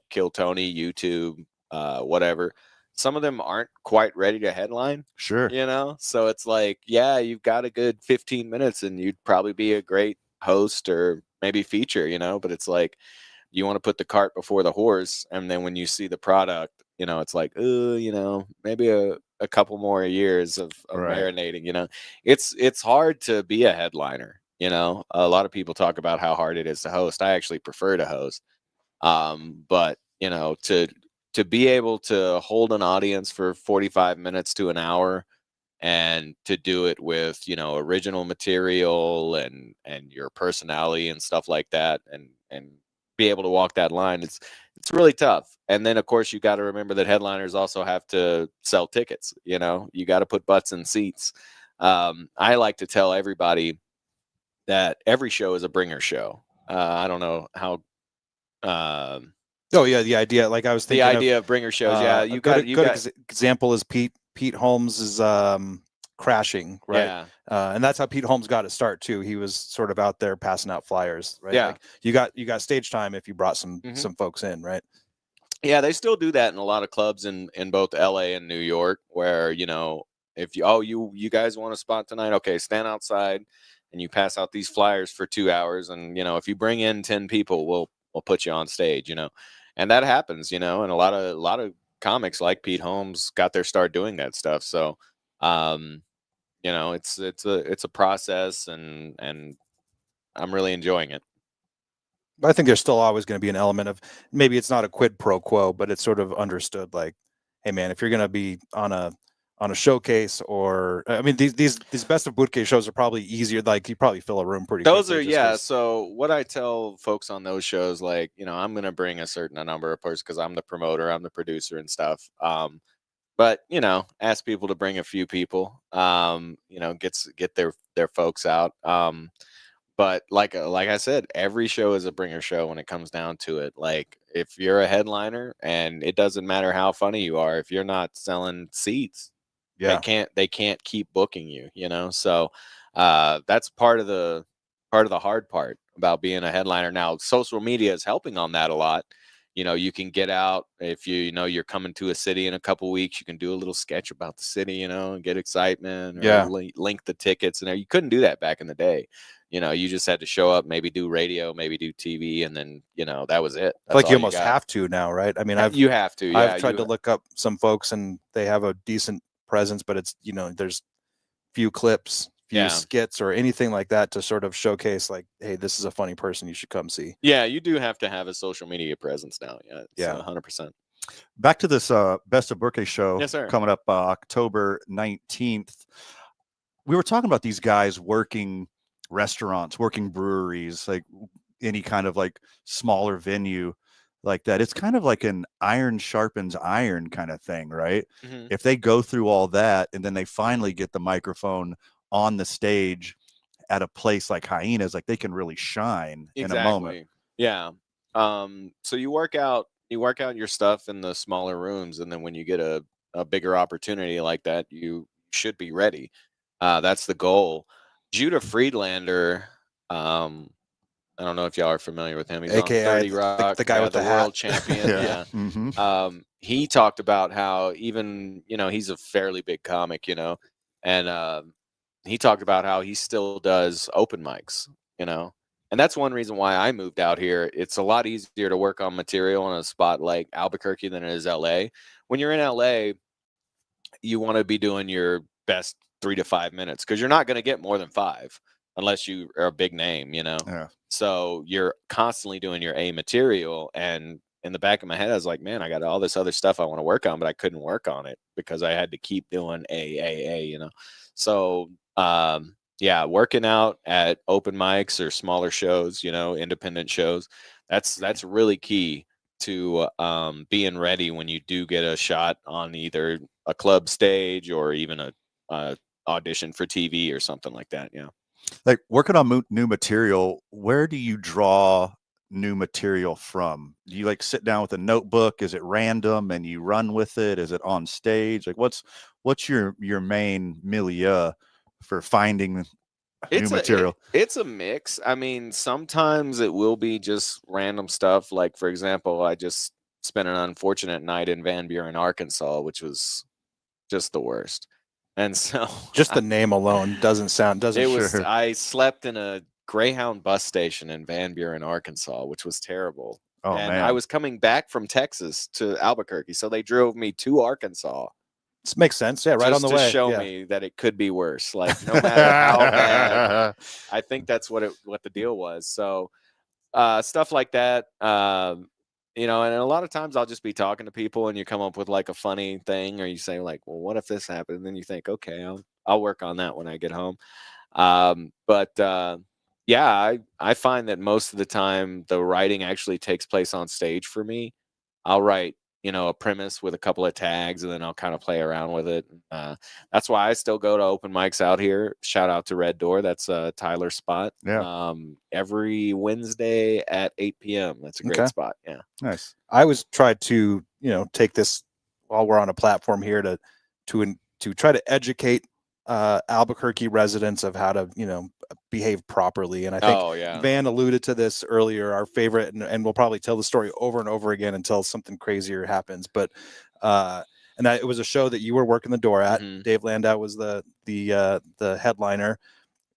Kill Tony, YouTube, whatever, some of them aren't quite ready to headline. Sure. So it's like, yeah, you've got a good 15 minutes and you'd probably be a great host or maybe feature, but it's like you want to put the cart before the horse. And then when you see the product, it's like, maybe a couple more years of Right. marinating, it's hard to be a headliner. A lot of people talk about how hard it is to host. I actually prefer to host. But to be able to hold an audience for 45 minutes to an hour and to do it with, original material and your personality and stuff like that and be able to walk that line, it's really tough. And then of course you got to remember that headliners also have to sell tickets. You got to put butts in seats. I like to tell everybody that every show is a bringer show. I don't know how the idea, like I was thinking, the idea of bringer shows. Yeah, you got example is Pete Holmes is Crashing, right? Yeah. And that's how Pete Holmes got his start too. He was sort of out there passing out flyers, right? Yeah. Like you got stage time if you brought some folks in, right? Yeah, they still do that in a lot of clubs in both LA and New York, where if you guys want a spot tonight, okay, stand outside and you pass out these flyers for 2 hours, and if you bring in 10 people, we'll put you on stage, and that happens, and a lot of comics like Pete Holmes got their start doing that stuff. So, it's a process, and I'm really enjoying it. I think there's still always going to be an element of, maybe it's not a quid pro quo, but it's sort of understood, like, hey man, if you're going to be on a showcase, or I mean, these best of bootcase shows are probably easier. Like you probably fill a room pretty. Those are, yeah. So what I tell folks on those shows, like, I'm going to bring a certain number of persons because I'm the promoter, I'm the producer and stuff. But ask people to bring a few people. Get their folks out. But like I said, every show is a bringer show when it comes down to it. Like if you're a headliner, and it doesn't matter how funny you are, if you're not selling seats, yeah, they can't keep booking you. So that's part of the hard part about being a headliner. Now, social media is helping on that a lot. you can get out if you're coming to a city in a couple weeks. You can do a little sketch about the city, and get excitement, or Yeah. link the tickets. And you couldn't do that back in the day. You just had to show up, maybe do radio, maybe do TV, and then that was it. That's Like all you almost got. have to now, right? I mean, You have to. Yeah, I've tried to look up some folks, and they have a decent presence, but it's there's few clips, few skits, or anything like that to sort of showcase, like, hey, this is a funny person you should come see. Yeah, you do have to have a social media presence now. Yeah, 100%. Back to this Best of Birthday show. Yes, sir. Coming up October 19th. We were talking about these guys working restaurants, working breweries, like any kind of like smaller venue like that. It's kind of like an iron sharpens iron kind of thing, right? Mm-hmm. If they go through all that and then they finally get the microphone on the stage at a place like Hyenas, like they can really shine in a moment. Yeah. So you work out your stuff in the smaller rooms, and then when you get a bigger opportunity like that, you should be ready. That's the goal. Judah Friedlander, I don't know if y'all are familiar with him. He's AKA on 30 Rock, the guy with the the world hat. champion. Yeah. Mm-hmm. He talked about how even, he's a fairly big comic, and he talked about how he still does open mics, and that's one reason why I moved out here. It's a lot easier to work on material in a spot like Albuquerque than it is LA. When you're in LA, you want to be doing your best 3 to 5 minutes, because you're not going to get more than 5 unless you are a big name, Yeah. So you're constantly doing your A material. And in the back of my head, I was like, man, I got all this other stuff I want to work on, but I couldn't work on it because I had to keep doing A. So, yeah, working out at open mics or smaller shows, independent shows, that's really key to being ready when you do get a shot on either a club stage or even a audition for TV or something like that. Yeah. Like working on new material, where do you draw new material from? Do you like sit down with a notebook? Is it random and you run with it? Is it on stage? Like what's your main milieu for finding new material? It's a mix. I mean, sometimes it will be just random stuff. Like, for example, I just spent an unfortunate night in Van Buren, Arkansas, which was just the worst. And so just the name alone doesn't sure. I slept in a Greyhound bus station in Van Buren, Arkansas, which was terrible. Oh, and man. I was coming back from Texas to Albuquerque, so they drove me to Arkansas. This makes sense. Yeah, right on the way. To show me that it could be worse. Like, no matter how bad. I think that's what the deal was. So stuff like that. And a lot of times I'll just be talking to people and you come up with like a funny thing, or you say like, well, what if this happened? And then you think, okay, I'll work on that when I get home. Yeah, I find that most of the time the writing actually takes place on stage for me. I'll write, a premise with a couple of tags, and then I'll kind of play around with it. That's why I still go to open mics out here. Shout out to Red Door. That's Tyler's spot. Yeah. Every Wednesday at 8 p.m. That's a great spot. Yeah. Nice. I always try to, take this while we're on a platform here to try to educate Albuquerque residents of how to, behave properly. And I think Van alluded to this earlier, our favorite, and we'll probably tell the story over and over again until something crazier happens. But it was a show that you were working the door at. Mm-hmm. Dave Landau was the headliner,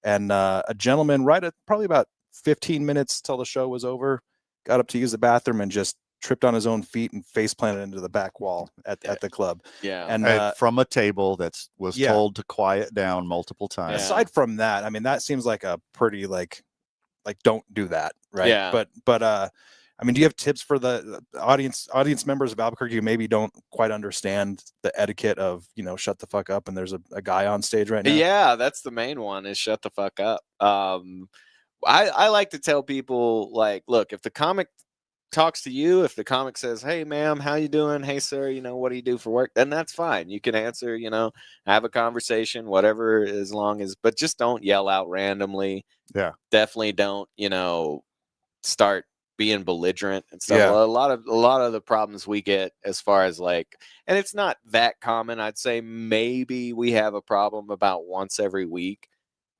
and a gentleman right at probably about 15 minutes till the show was over, got up to use the bathroom and just tripped on his own feet and face planted into the back wall at the club. Yeah. And from a table that was told to quiet down multiple times. Yeah. Aside from that, I mean, that seems like a pretty like don't do that. Right. Yeah. But I mean, do you have tips for the audience members of Albuquerque who maybe don't quite understand the etiquette of, shut the fuck up and there's a guy on stage right now? Yeah, that's the main one, is shut the fuck up. I like to tell people, like, look, if the comic talks to you, if the comic says, hey ma'am, how you doing, hey sir, what do you do for work, then that's fine. You can answer, have a conversation, whatever, as long as, but just don't yell out randomly. Yeah, definitely don't start being belligerent and stuff. Yeah. A lot of the problems we get, as far as like, and it's not that common, I'd say maybe we have a problem about once every week.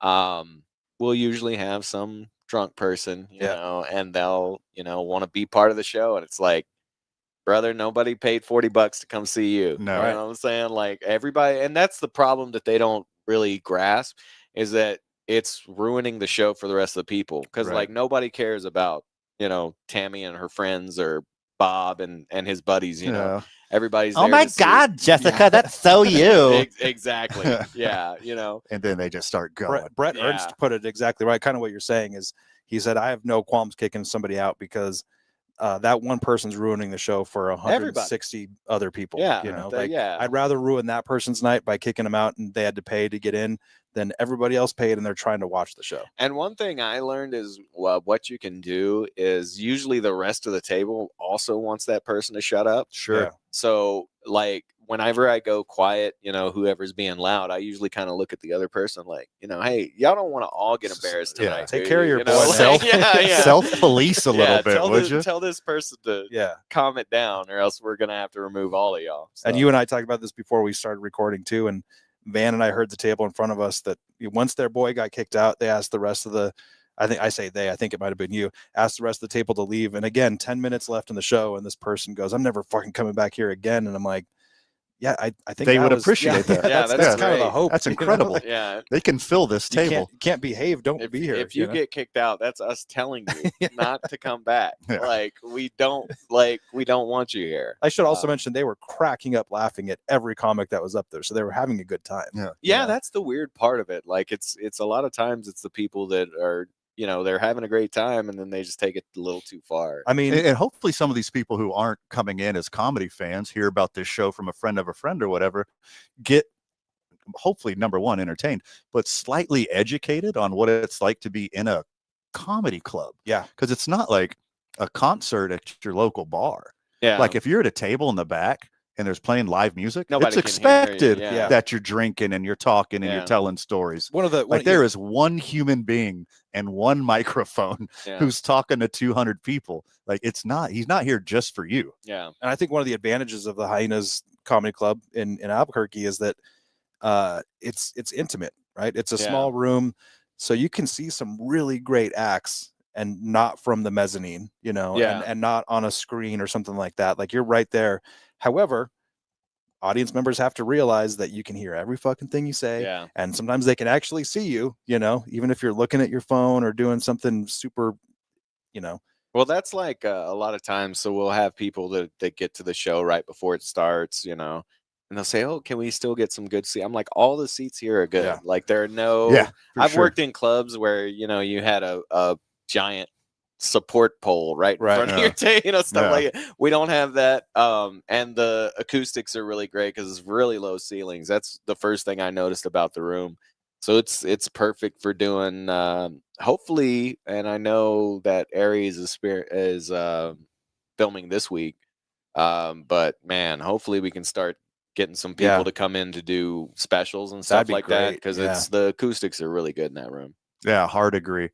We'll usually have some drunk person, and they'll, want to be part of the show. And it's like, brother, nobody paid $40 to come see you. No. You know what I'm saying? Like everybody, and that's the problem that they don't really grasp, is that it's ruining the show for the rest of the people. Because Right. like nobody cares about, Tammy and her friends, or Bob and his buddies, Yeah. Everybody's Oh there my to see- God, Jessica, that's so you. Exactly. Yeah, And then they just start going. Brett Yeah. Ernst put it exactly right. Kind of what you're saying is, he said, I have no qualms kicking somebody out because that one person's ruining the show for 160 other people. Yeah, Like, I'd rather ruin that person's night by kicking them out and they had to pay to get in than everybody else paid and they're trying to watch the show. And one thing I learned is what you can do is usually the rest of the table also wants that person to shut up. Sure. Yeah. So like whenever I go quiet, whoever's being loud, I usually kind of look at the other person like, hey, y'all don't want to all get embarrassed Yeah. tonight. Take do care of you? your You know, boy, like, man. Self-police a little bit, would you? Tell this person to Yeah. calm it down, or else we're gonna have to remove all of y'all. And So- you and I talked about this before we started recording too. And Van and I heard the table in front of us that once their boy got kicked out, they asked the rest of the, I think it might have been you, asked the rest of the table to leave. And again, 10 minutes left in the show. And this person goes, I'm never fucking coming back here again. And I'm like, yeah, I think They that would was- appreciate that. Yeah, That's that's kind of the great. hope. That's you know? incredible. Like, yeah. They can fill this you table. can't behave. Don't be here. If you know? get kicked out, that's us telling you Yeah. not to come back. Yeah. Like we don't want you here. I should also Um, mention they were cracking up laughing at every comic that was up there. So they were having a good time. Yeah. Yeah, know? that's the weird part of it. Like it's a lot of times it's the people that are, they're having a great time and then they just take it a little too far. I mean, And hopefully some of these people who aren't coming in as comedy fans hear about this show from a friend of a friend or whatever, get hopefully number one entertained, but slightly educated on what it's like to be in a comedy club. Yeah. Because it's not like a concert at your local bar. Yeah. Like if you're at a table in the back and there's playing live music, Nobody it's can hear you, expected yeah. that you're drinking and you're talking and Yeah. you're telling stories. one of the Like there is one human being and one microphone Yeah. who's talking to 200 people. Like he's not here just for you. Yeah. and I think one of the advantages of the Hyenas Comedy Club in Albuquerque is that it's intimate, right? It's a Yeah. small room, so you can see some really great acts and not from the mezzanine, Yeah. and not on a screen or something like that. Like you're right there. However, audience members have to realize that you can hear every fucking thing you say, Yeah. and sometimes they can actually see you, even if you're looking at your phone or doing something super, Well, that's like a lot of times. So we'll have people that get to the show right before it starts, and they'll say, "Oh, can we still get some good seats?" I'm like, "All the seats here are good. Yeah. Like there are no." Yeah, for I've sure. worked in clubs where you had a giant support pole right in Right, front of your table, stuff Yeah. like it. We don't have that. And the acoustics are really great because it's really low ceilings. That's the first thing I noticed about the room. So it's perfect for doing hopefully, and I know that Aries is filming this week. But man, hopefully we can start getting some people Yeah. to come in to do specials and That'd stuff be like that great, because yeah. it's the acoustics are really good in that room. Yeah, hard agree.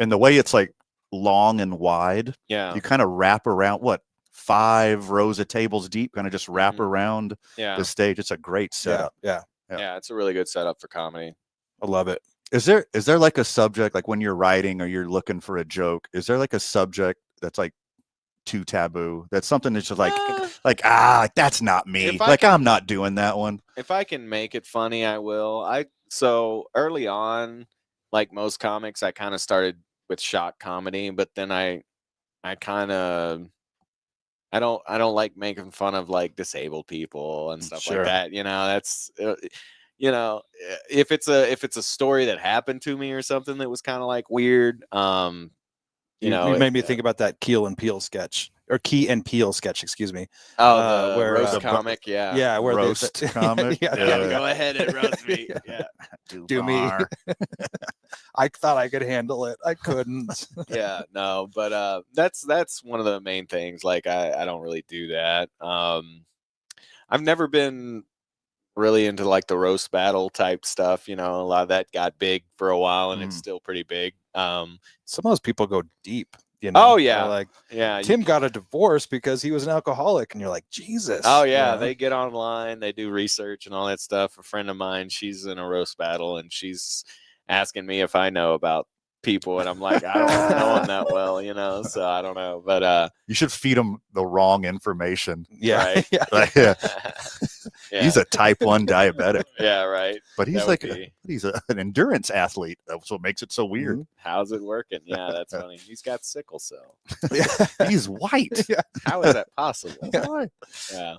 And the way it's like long and wide, Yeah, you kind of wrap around 5 rows of tables deep, kind of just wrap Mhm. around yeah, the stage. It's a great setup. yeah, yeah. It's a really good setup for comedy. I love it. Is there like a subject, like when you're writing or you're looking for a joke, is there like a subject that's like too taboo? That's something that's just like that's not me. If I Like can- I'm not doing that one. If I can make it funny, I will. So early on, like most comics, I kind of started with shock comedy, but then I kind of I don't like making fun of like disabled people and stuff Sure. like that. That's if it's a story that happened to me or something that was kind of like weird. You made me think about that Key and Peele sketch, excuse me. Oh, the where, roast the- comic, yeah. Yeah, where Roast comic? yeah, Yeah, Yeah. go ahead and roast me. Yeah, Do me. Bar. I thought I could handle it. I couldn't. yeah, no, but that's one of the main things. Like I don't really do that. I've never been really into like the roast battle type stuff. A lot of that got big for a while, and it's still pretty big. Some of those people go deep. Oh, They're yeah. like Yeah, Tim got a divorce because he was an alcoholic, and you're like, Jesus. Oh yeah, you know? they get online, they do research and all that stuff. A friend of mine, she's in a roast battle, and she's asking me if I know about people, and I'm like, I don't know him that well, so I don't know. But You should feed him the wrong information. Yeah. right. Yeah. Like, Yeah. He's a type 1 diabetic, Yeah, right. but he's That like would be- he's an endurance athlete. That's what makes it so weird. Mhm. How's it working? Yeah, that's funny. He's got sickle cell. Yeah. He's white. Yeah. How is that possible? Why? Yeah.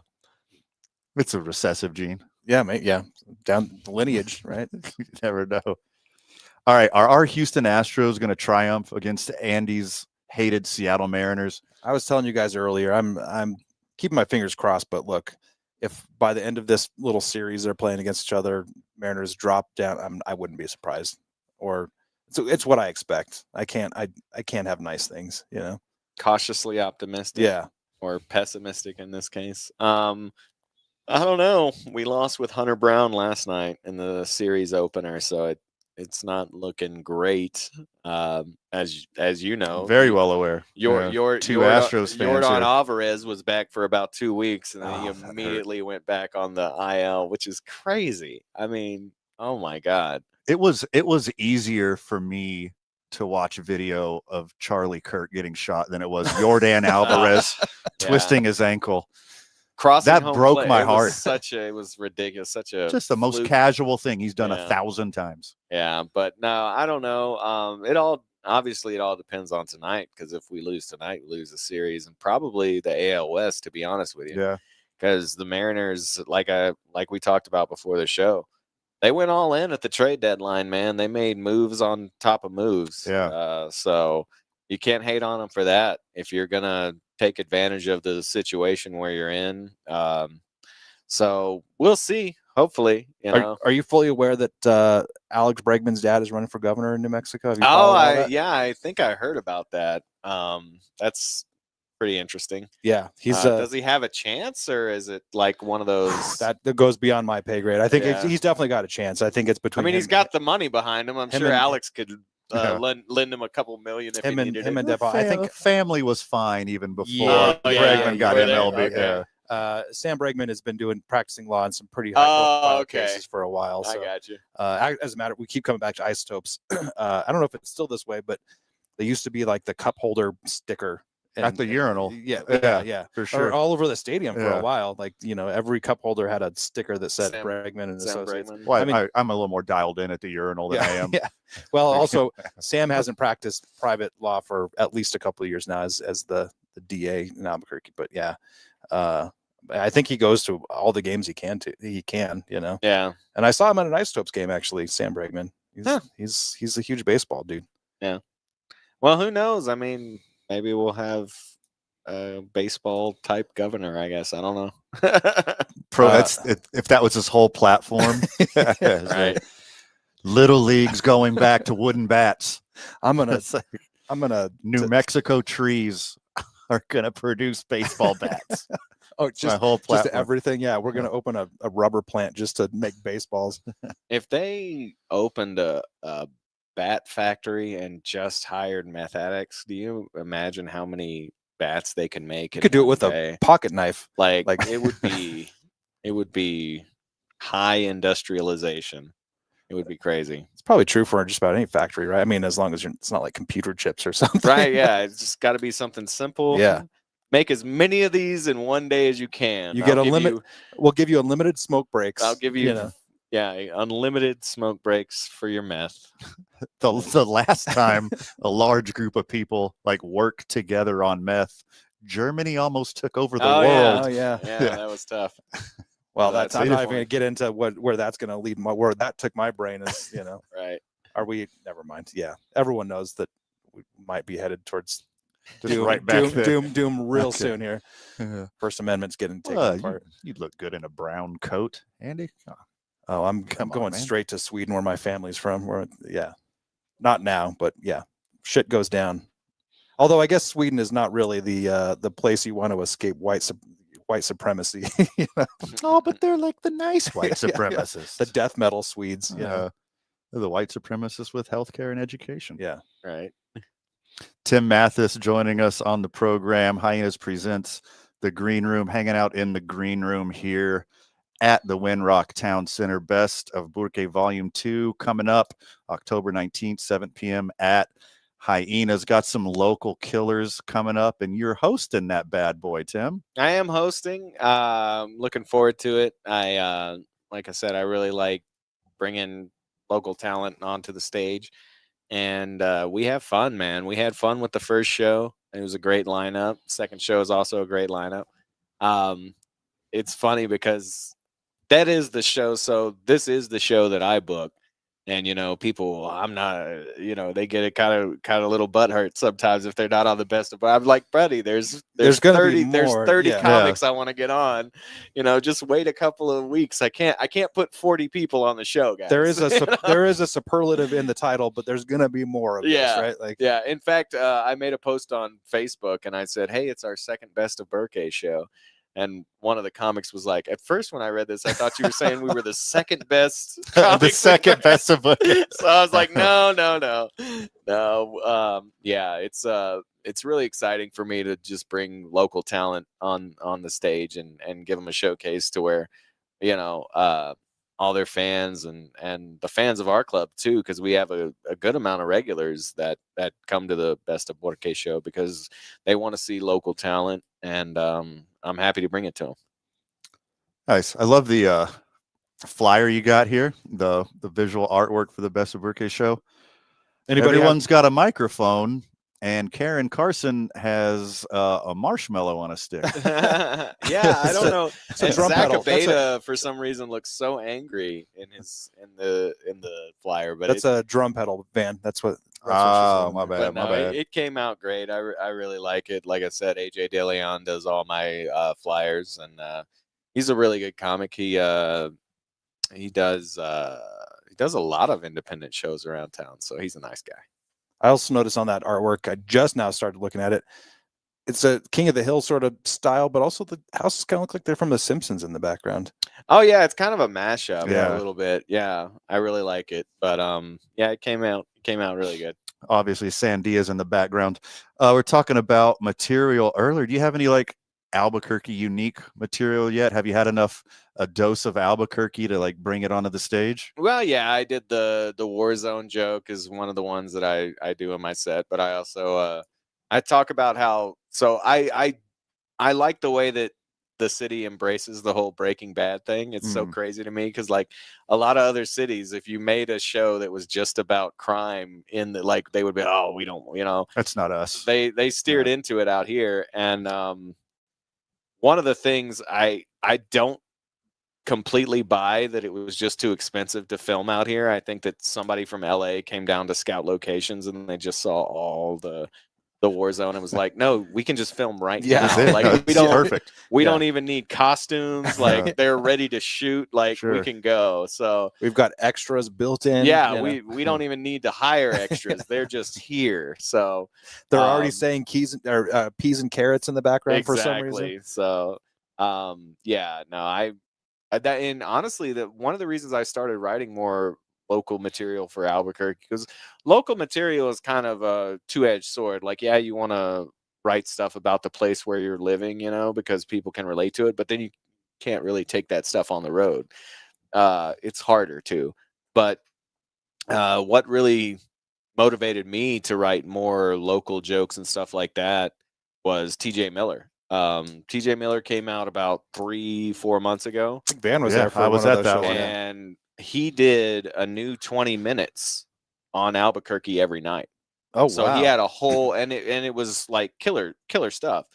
It's a recessive gene. Yeah, mate. Yeah. Down the lineage, right? You never know. All right, are our Houston Astros going to triumph against Andy's hated Seattle Mariners? I was telling you guys earlier, I'm keeping my fingers crossed, but look, if by the end of this little series they're playing against each other, Mariners drop down, I wouldn't be surprised. Or it's what I expect. I can't have nice things, Cautiously optimistic. Yeah. Or pessimistic in this case. I don't know. We lost with Hunter Brown last night in the series opener, so it's not looking great. As you know, Very well aware. Your two Astros fans Jordan here. Alvarez was back for about 2 weeks, and then Oh, he that hurt. immediately went back on the IL, which is crazy. I mean, oh my God. It was easier for me to watch a video of Charlie Kirk getting shot than it was Jordan Alvarez Yeah. twisting his ankle. Crossing That home broke plate, my it heart. was it was ridiculous. Such a Just the most fluke. casual thing he's done Yeah. 1,000 times. Yeah, but no, I don't know. It all depends on tonight, because if we lose tonight, we lose the series and probably the AL West, to be honest with you. Yeah. Because the Mariners, like we talked about before the show, they went all in at the trade deadline, man. They made moves on top of moves. Yeah. So you can't hate on them for that if you're gonna take advantage of the situation where you're in. So we'll see. Hopefully, Are you fully aware that Alex Bregman's dad is running for governor in New Mexico? Have you followed all that? Yeah, I think I heard about that. That's pretty interesting. Yeah, he's does he have a chance, or is it like one of those that goes beyond my pay grade. I think Yeah. he's definitely got a chance. I think it's between. I mean, him, he's got the money behind him. I'm him sure and- Alex could Yeah. lend him a couple million if him he and needed him it. and Depp. I think family was fine even before Yeah, Bregman yeah, got you were there? MLB. Okay. Yeah. Sam Bregman has been practicing law in some pretty high profile okay. cases for a while. I So, got you. as a matter, we keep coming back to isotopes. I don't know if it's still this way, but they used to be like the cup holder sticker At the urinal. Yeah, for Or sure. all over the stadium for Yeah. a while. Like, every cup holder had a sticker that said Sam- Bregman and Sam Associates. Bregman. Well, I mean- I'm a little more dialed in at the urinal than I am. Yeah. Well, also, Sam hasn't practiced private law for at least a couple of years now as the DA in Albuquerque. But yeah, I think he goes to all the games he can. Yeah. And I saw him at an Isotopes game actually. Sam Bregman. Huh. He's a huge baseball dude. Well, who knows? I mean, maybe we'll have a baseball type governor, I guess. I don't know. If that was his whole platform. It's Right. like, Little League's going back to wooden bats. I'm gonna It's like New t- Mexico trees are gonna produce baseball bats. Oh, My just whole platform. everything. Yeah, we're gonna open a rubber plant just to make baseballs. If they opened a bat factory and just hired meth addicts, do you imagine how many bats they can make? You could do it with a pocket knife. like like- it would be high industrialization. It would be crazy. It's probably true for just about any factory, right? I mean, as long as it's not like computer chips or something. Right, yeah. It's just got to be something simple. Yeah. Make as many of these in one day as you can. You get I'll a give limit. you- We'll give you unlimited smoke breaks. I'll give you, unlimited smoke breaks for your meth. The last time a large group of people worked together on meth, Germany almost took over the Oh, yeah. world. Oh yeah. Yeah, that was tough. Well, That's I'm a not good even going to get into where that's going to lead. Where that took my brain is, Right. are we? Never mind. Yeah, everyone knows that we might be headed towards Just doom, right back doom, there. real Okay. soon here. Yeah. First Amendment's getting taken Well, apart. you'd look good in a brown coat, Andy. Oh, I'm Come on, going man. straight to Sweden, where my family's from. Not now, but yeah, shit goes down. Although I guess Sweden is not really the place you want to escape white supremacy. Oh, but they're like the nice white Yeah, yeah. supremacists. The death metal Swedes. They're the white supremacists with healthcare and education. Yeah. Right. Tim Mathis joining us on the program. Hyenas presents The Green Room, hanging out in the green room here at the Winrock Town Center. Best of Burke Volume 2 coming up October 19th, 7 p.m. at Hyenas. Got some local killers coming up, and you're hosting that bad boy, Tim. I am hosting. Looking forward to it. Like I said, I really like bringing local talent onto the stage, and we have fun, man. We had fun with the first show. It was a great lineup. Second show is also a great lineup. It's funny because that is the show. So this is the show that I book. And, people, I'm not, they get a kind of a little butthurt sometimes if they're not on the best of, but I'm like, buddy, there's gonna 30, be there's more, 30 yeah. comics I want to get on, just wait a couple of weeks. I can't put 40 people on the show, guys. There is a superlative in the title, but there's gonna be more of this, right? Like, yeah. In fact, I made a post on Facebook and I said, hey, it's our second Best of Burke show. And one of the comics was like, at first when I read this, I thought you were saying we were the second best. The second best of Burke. So I was like, no. Yeah, it's really exciting for me to just bring local talent on the stage and give them a showcase to where, all their fans and the fans of our club too, because we have a good amount of regulars that come to the Best of Burke show because they want to see local talent, and I'm happy to bring it to them. Nice. I love the flyer you got here, the visual artwork for the Best of Burke show. Everyone's got a microphone, and Karen Carson has a marshmallow on a stick. Yeah, I don't know. And drum Zach pedal. Abeda, for some reason, looks so angry in the flyer, but that's a drum pedal, Van. That's what. Oh, my but bad. My bad. It came out great. I really like it. Like I said, AJ DeLeon does all my flyers, and he's a really good comic. He does a lot of independent shows around town, so he's a nice guy. I also noticed on that artwork, I just now started looking at it. It's a King of the Hill sort of style, but also the houses kind of look like they're from The Simpsons in the background. Oh yeah, it's kind of a mashup, Yeah. a little bit. Yeah, I really like it. But yeah, it came out really good. Obviously, Sandia's in the background. We're talking about material earlier. Do you have any like Albuquerque unique material yet? Have you had a dose of Albuquerque to like bring it onto the stage? Well, yeah, I did the war zone joke is one of the ones that I do in my set, but I also I talk about how I like the way that the city embraces the whole Breaking Bad thing. It's so crazy to me because like a lot of other cities, if you made a show that was just about crime in the like, they would be, oh, we don't, That's not us. They steered into it out here, and one of the things I don't completely buy that it was just too expensive to film out here. I think that somebody from LA came down to scout locations and they just saw all the war zone and was like, no, we can just film right now. Like we don't perfect. We don't even need costumes. Like they're ready to shoot. Like we can go. So we've got extras built in. Yeah, we don't even need to hire extras. They're just here. So they're already saying peas and carrots in the background for some reason. So yeah, no, and honestly, one of the reasons I started writing more local material for Albuquerque, because local material is kind of a two-edged sword. Like, yeah, you want to write stuff about the place where you're living, because people can relate to it, but then you can't really take that stuff on the road. It's harder to. But what really motivated me to write more local jokes and stuff like that was TJ Miller. TJ Miller came out about 3-4 months ago. I think Van was there for I was one at of that those one. shows. And he did a new 20 minutes on Albuquerque every night. Oh, so wow. He had a whole, and it was like killer stuff.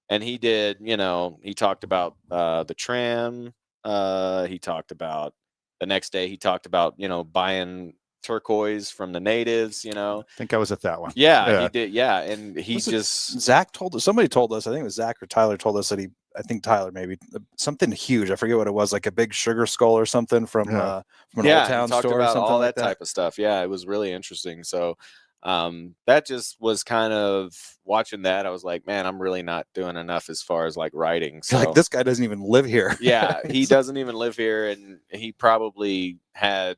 And he did, he talked about the tram. He talked about the next day. He talked about, buying turquoise from the natives. I think I was at that one. Yeah, he did. Yeah, and Zach told us. Somebody told us. I think it was Zach or Tyler told us that I think Tyler maybe something huge. I forget what it was, like a big sugar skull or something from an old town he talked store. About or something all like that type of stuff. Yeah, it was really interesting. So that just was kind of watching that. I was like, man, I'm really not doing enough as far as like writing. So like, this guy doesn't even live here. Yeah, he doesn't even live here, and he probably had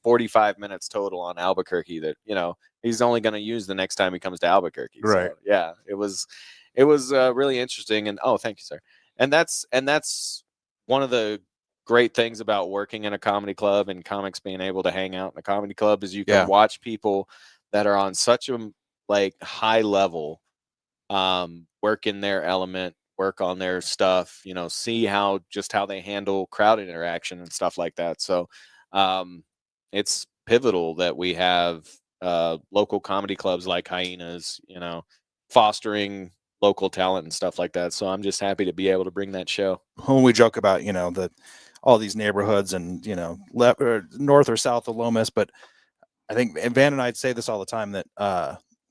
45 minutes total on Albuquerque that he's only going to use the next time he comes to Albuquerque. Right. So, yeah, it was really interesting. And thank you, sir. And that's one of the great things about working in a comedy club and comics being able to hang out in a comedy club is you can watch people that are on such a like high level, work in their element, work on their stuff, you know, see how they handle crowd interaction and stuff like that. So it's pivotal that we have local comedy clubs like Hyenas, you know, fostering local talent and stuff like that. So I'm just happy to be able to bring that show. When we joke about, you know, all these neighborhoods and, you know, left or north or south of Lomas, but I think Van and I'd say this all the time that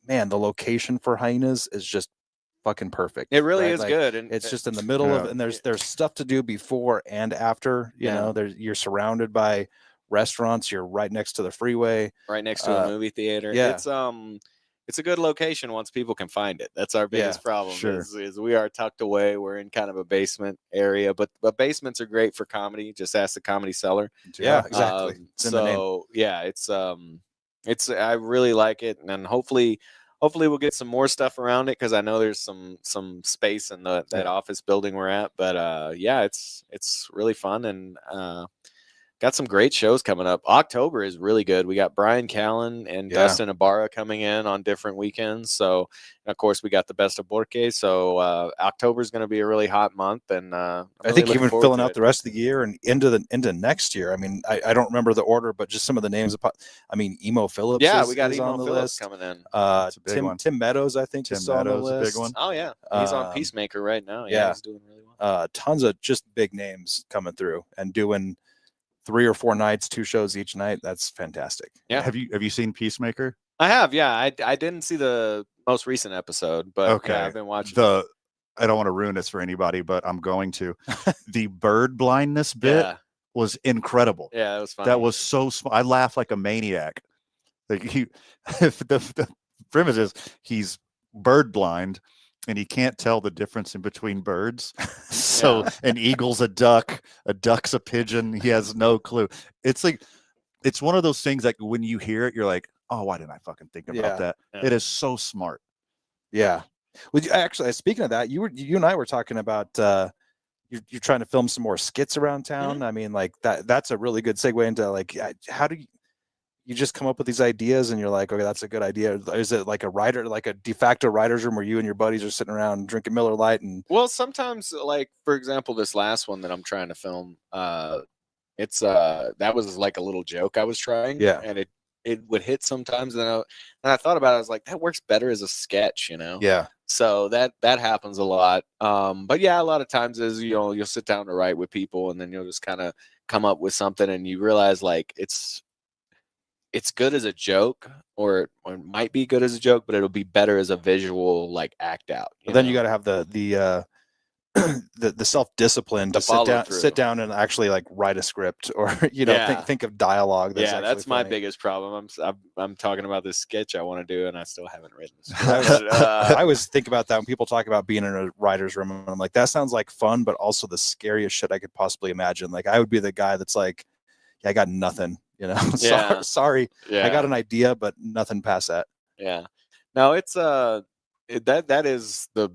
man, the location for Hyenas is just fucking perfect. It really right? is Like, good, and it's just in the middle of, and there's stuff to do before and after. You know, you're surrounded by restaurants. You're right next to the freeway, right next to a movie theater. Yeah, it's a good location once people can find it. That's our biggest problem. Is we are tucked away. We're in kind of a basement area, but basements are great for comedy. Just ask the Comedy Cellar. Yeah, exactly. It's I really like it, and hopefully we'll get some more stuff around it because I know there's some space in that office building we're at. But it's really fun, and got some great shows coming up. October is really good. We got Brian Callen and Dustin Ibarra coming in on different weekends. So, of course, we got the Best of Borque. So October is going to be a really hot month, and I think even filling out the rest of the year and into next year. I mean, I don't remember the order, but just some of the names. I mean, Emo Phillips. Yeah, we got is Emo on the Phillips list. coming in. Tim Meadows, I think, is on the list. Big one. Oh yeah, he's on Peacemaker right now. Yeah, he's doing really well. Tons of just big names coming through and doing 3 or 4 nights, 2 shows each night. That's fantastic. Yeah. Have you seen Peacemaker? I have. Yeah. I didn't see the most recent episode, but yeah, I've been watching I don't want to ruin this for anybody, but I'm going to. The bird blindness bit was incredible. Yeah, it was fun. That was so smart. I laughed like a maniac. Like the premise is he's bird blind and he can't tell the difference in between birds. So an eagle's a duck's a pigeon. He has no clue. It's like, it's one of those things that when you hear it, you're like, oh, why didn't I fucking think about that? Yeah. It is so smart. Yeah. Well, actually, speaking of that, you and I were talking about you're trying to film some more skits around town. I mean, like that's a really good segue into like, how do you just come up with these ideas and you're like, okay, that's a good idea. Is it like a de facto writer's room where you and your buddies are sitting around drinking Miller Lite? And well, sometimes, like, for example, this last one that I'm trying to film, it's that was like a little joke I was trying. Yeah. And it would hit sometimes. And I thought about it. I was like, that works better as a sketch, you know? Yeah. So that happens a lot. But yeah, a lot of times is, you know, you'll sit down to write with people and then you'll just kind of come up with something and you realize like it's good as a joke, or it might be good as a joke, but it'll be better as a visual like act out. Then you got to have the self-discipline to sit down and actually like write a script or think of dialogue. That's my biggest problem. I'm talking about this sketch I want to do and I still haven't written this. I always think about that when people talk about being in a writer's room, and I'm like, that sounds like fun, but also the scariest shit I could possibly imagine. Like I would be the guy that's like, I got nothing. You know, sorry. I got an idea, but nothing past that. Yeah. No, it's that is the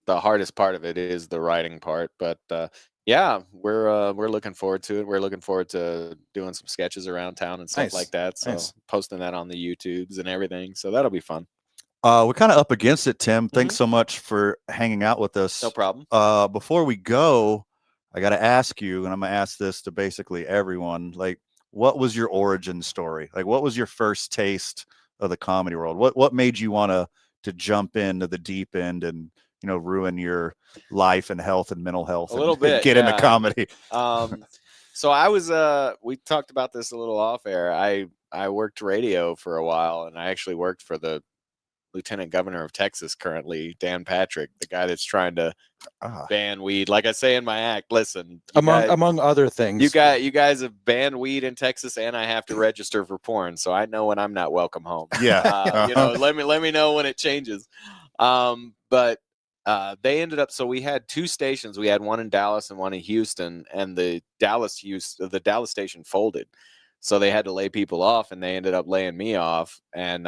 hardest part of it is the writing part. But we're looking forward to it. We're looking forward to doing some sketches around town and stuff like that. So posting that on the YouTubes and everything. So that'll be fun. We're kind of up against it, Tim. Thanks so much for hanging out with us. No problem. Before we go, I got to ask you, and I'm going to ask this to basically everyone, like, what was your origin story? Like, what was your first taste of the comedy world? What made you want to jump into the deep end and, you know, ruin your life and health and mental health a little bit, and get into comedy? So I was, we talked about this a little off air. I worked radio for a while, and I actually worked for the Lieutenant Governor of Texas currently, Dan Patrick, the guy that's trying to ban weed. Like I say in my act, listen, among other things, you guys have banned weed in Texas, and I have to register for porn, so I know when I'm not welcome home. Yeah, you know, let me know when it changes. But they ended up. So we had 2 stations. We had one in Dallas and one in Houston, and the Dallas station folded, so they had to lay people off, and they ended up laying me off, and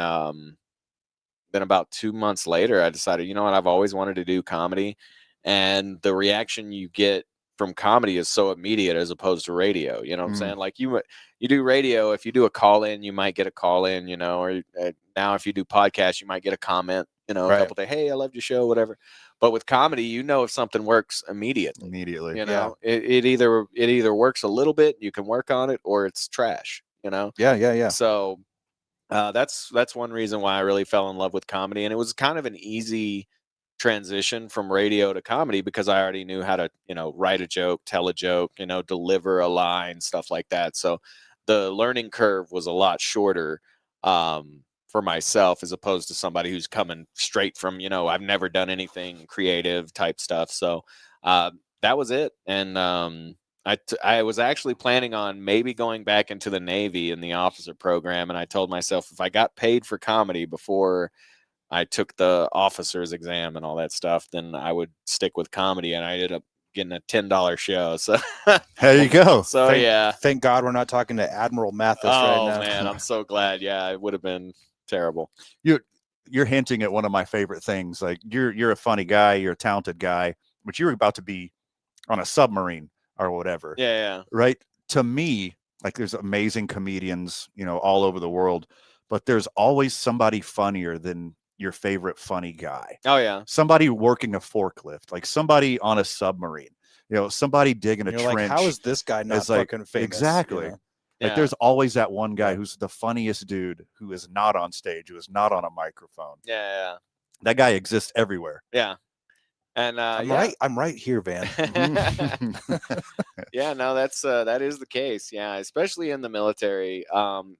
then about 2 months later, I decided, you know what, I've always wanted to do comedy, and the reaction you get from comedy is so immediate as opposed to radio. You know what I'm Mm. saying? Like you do radio, if you do a call in, you might get a call in, you know, or now if you do podcasts, you might get a comment, you know, a Right. couple days, hey, I loved your show, whatever. But with comedy, you know, if something works immediately, Immediately. you Yeah. know, it either works a little bit, you can work on it, or it's trash, you know? Yeah. So that's one reason why I really fell in love with comedy. And it was kind of an easy transition from radio to comedy because I already knew how to, you know, write a joke, tell a joke, you know, deliver a line, stuff like that. So the learning curve was a lot shorter for myself as opposed to somebody who's coming straight from, you know, I've never done anything creative type stuff. So that was it. And I was actually planning on maybe going back into the Navy in the officer program. And I told myself if I got paid for comedy before I took the officer's exam and all that stuff, then I would stick with comedy. And I ended up getting a $10 show. So There you go. So yeah. Thank God we're not talking to Admiral Mathis right Oh now. man, I'm so glad. Yeah, it would have been terrible. You're hinting at one of my favorite things. Like you're a funny guy, you're a talented guy, but you're about to be on a submarine or whatever. Yeah. Right? To me, like there's amazing comedians, you know, all over the world, but there's always somebody funnier than your favorite funny guy. Oh yeah. Somebody working a forklift, like somebody on a submarine, you know, somebody digging a And you're trench. like, how is this guy not It's like, fucking famous? exactly. You know? Like Yeah. there's always that one guy Yeah. who's the funniest dude who is not on stage, who is not on a microphone. Yeah. That guy exists everywhere. Yeah. And I'm right here, Van. Yeah, no, that is the case. Yeah, especially in the military.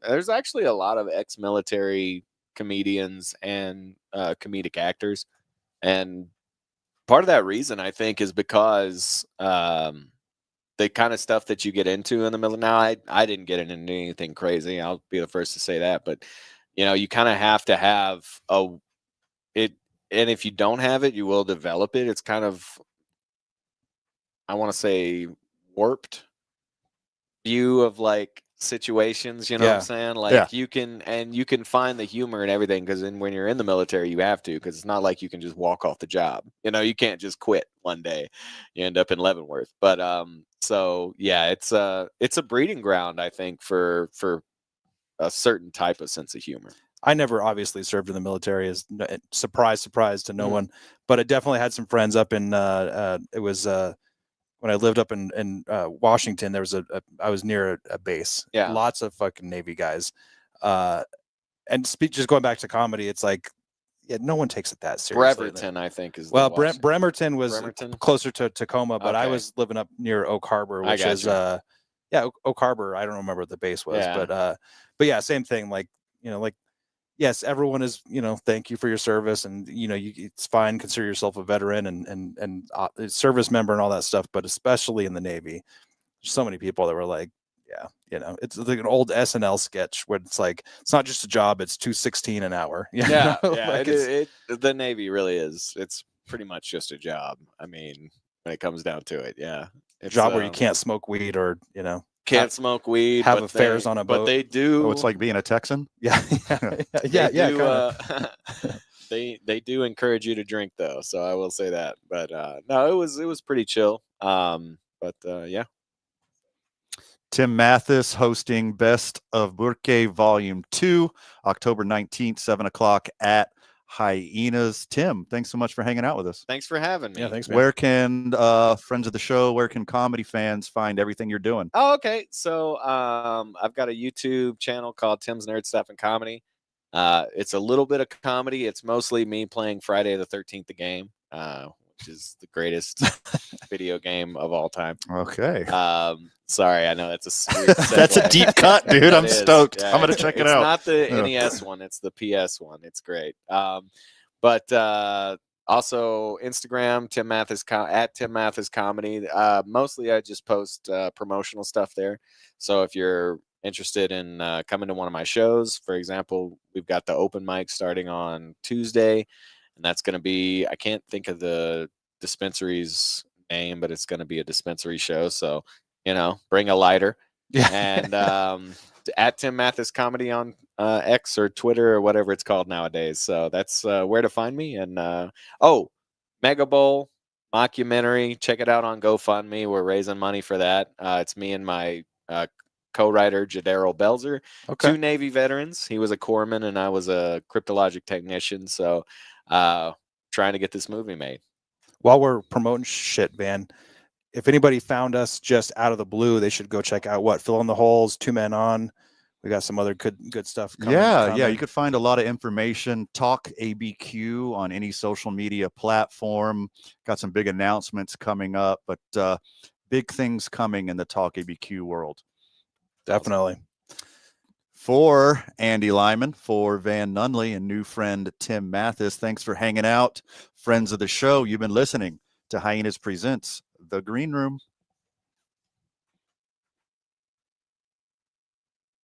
There's actually a lot of ex-military comedians and comedic actors, and part of that reason I think is because the kind of stuff that you get into in the military. Now, I didn't get into anything crazy. I'll be the first to say that, but you know, you kind of have to have it, and if you don't have it, you will develop it. It's kind of, I want to say, warped view of like situations, you know what I'm saying? Like you can find the humor and everything because when you're in the military, you have to, because it's not like you can just walk off the job. You know, you can't just quit one day. You end up in Leavenworth. But so yeah, it's a breeding ground, I think, for a certain type of sense of humor. I never obviously served in the military, as surprise to no Mhm. one, but I definitely had some friends up in it was when I lived up in Washington. There was I was near a base. Yeah. Lots of fucking Navy guys. And just going back to comedy, it's like, yeah, no one takes it that seriously. Bremerton, I think, is Well, the Washington. Bremerton was Bremerton? closer to Tacoma, but I Okay. was living up near Oak Harbor, I which is gotcha. Oak Harbor. I don't remember what the base was, Yeah. but yeah, same thing. Like, you know, like, yes, everyone is, you know, thank you for your service, and you know, it's fine, consider yourself a veteran and service member and all that stuff, but especially in the Navy, there's so many people that were like, yeah, you know, it's like an old SNL sketch where it's like, it's not just a job, it's $2.16 an hour. You Yeah, know? yeah. Like, The Navy really is. It's pretty much just a job. I mean, when it comes down to it, yeah. It's job where you can't smoke weed or, you know, can't smoke weed, have but affairs on a but boat. they do. Oh, it's like being a Texan. Yeah, They do, kinda. they do encourage you to drink though, so I will say that. But no, it was pretty chill. But yeah. Tim Mathis hosting Best of Burke Volume 2, October 19th, 7 o'clock at Hyenas. Tim, thanks so much for hanging out with us. Thanks for having me. Yeah, thanks, man. Where can friends of the show, where can comedy fans find everything you're doing? Oh, okay. So I've got a YouTube channel called Tim's Nerd Stuff and Comedy. It's a little bit of comedy. It's mostly me playing Friday the 13th the game, which is the greatest video game of all time. Okay. Sorry, I know that's a That's a deep cut, dude. That I'm is. stoked. Yeah, I'm gonna check it it's out. not the Yeah. NES one, it's the PS one. It's great. But also Instagram, Tim Mathis at Tim Mathis Comedy. Mostly I just post promotional stuff there. So if you're interested in coming to one of my shows, for example, we've got the open mic starting on Tuesday, and that's going to be, I can't think of the dispensary's name, but it's going to be a dispensary show. So, you know, bring a lighter. Yeah. And at Tim Mathis Comedy on X or Twitter or whatever it's called nowadays. So that's where to find me. And Mega Bowl mockumentary. Check it out on GoFundMe. We're raising money for that. It's me and my co-writer Jadero Belzer, Okay. 2 Navy veterans. He was a corpsman and I was a cryptologic technician. So trying to get this movie made. While we're promoting shit, Van, if anybody found us just out of the blue, they should go check out what Fill in the Holes, 2 Men On. We got some other good stuff coming. Yeah. You could find a lot of information. Talk ABQ on any social media platform. Got some big announcements coming up, but big things coming in the Talk ABQ world. Definitely. For Andy Lyman, for Van Nunley, and new friend Tim Mathis, thanks for hanging out. Friends of the show, you've been listening to Hyenas Presents The Green Room.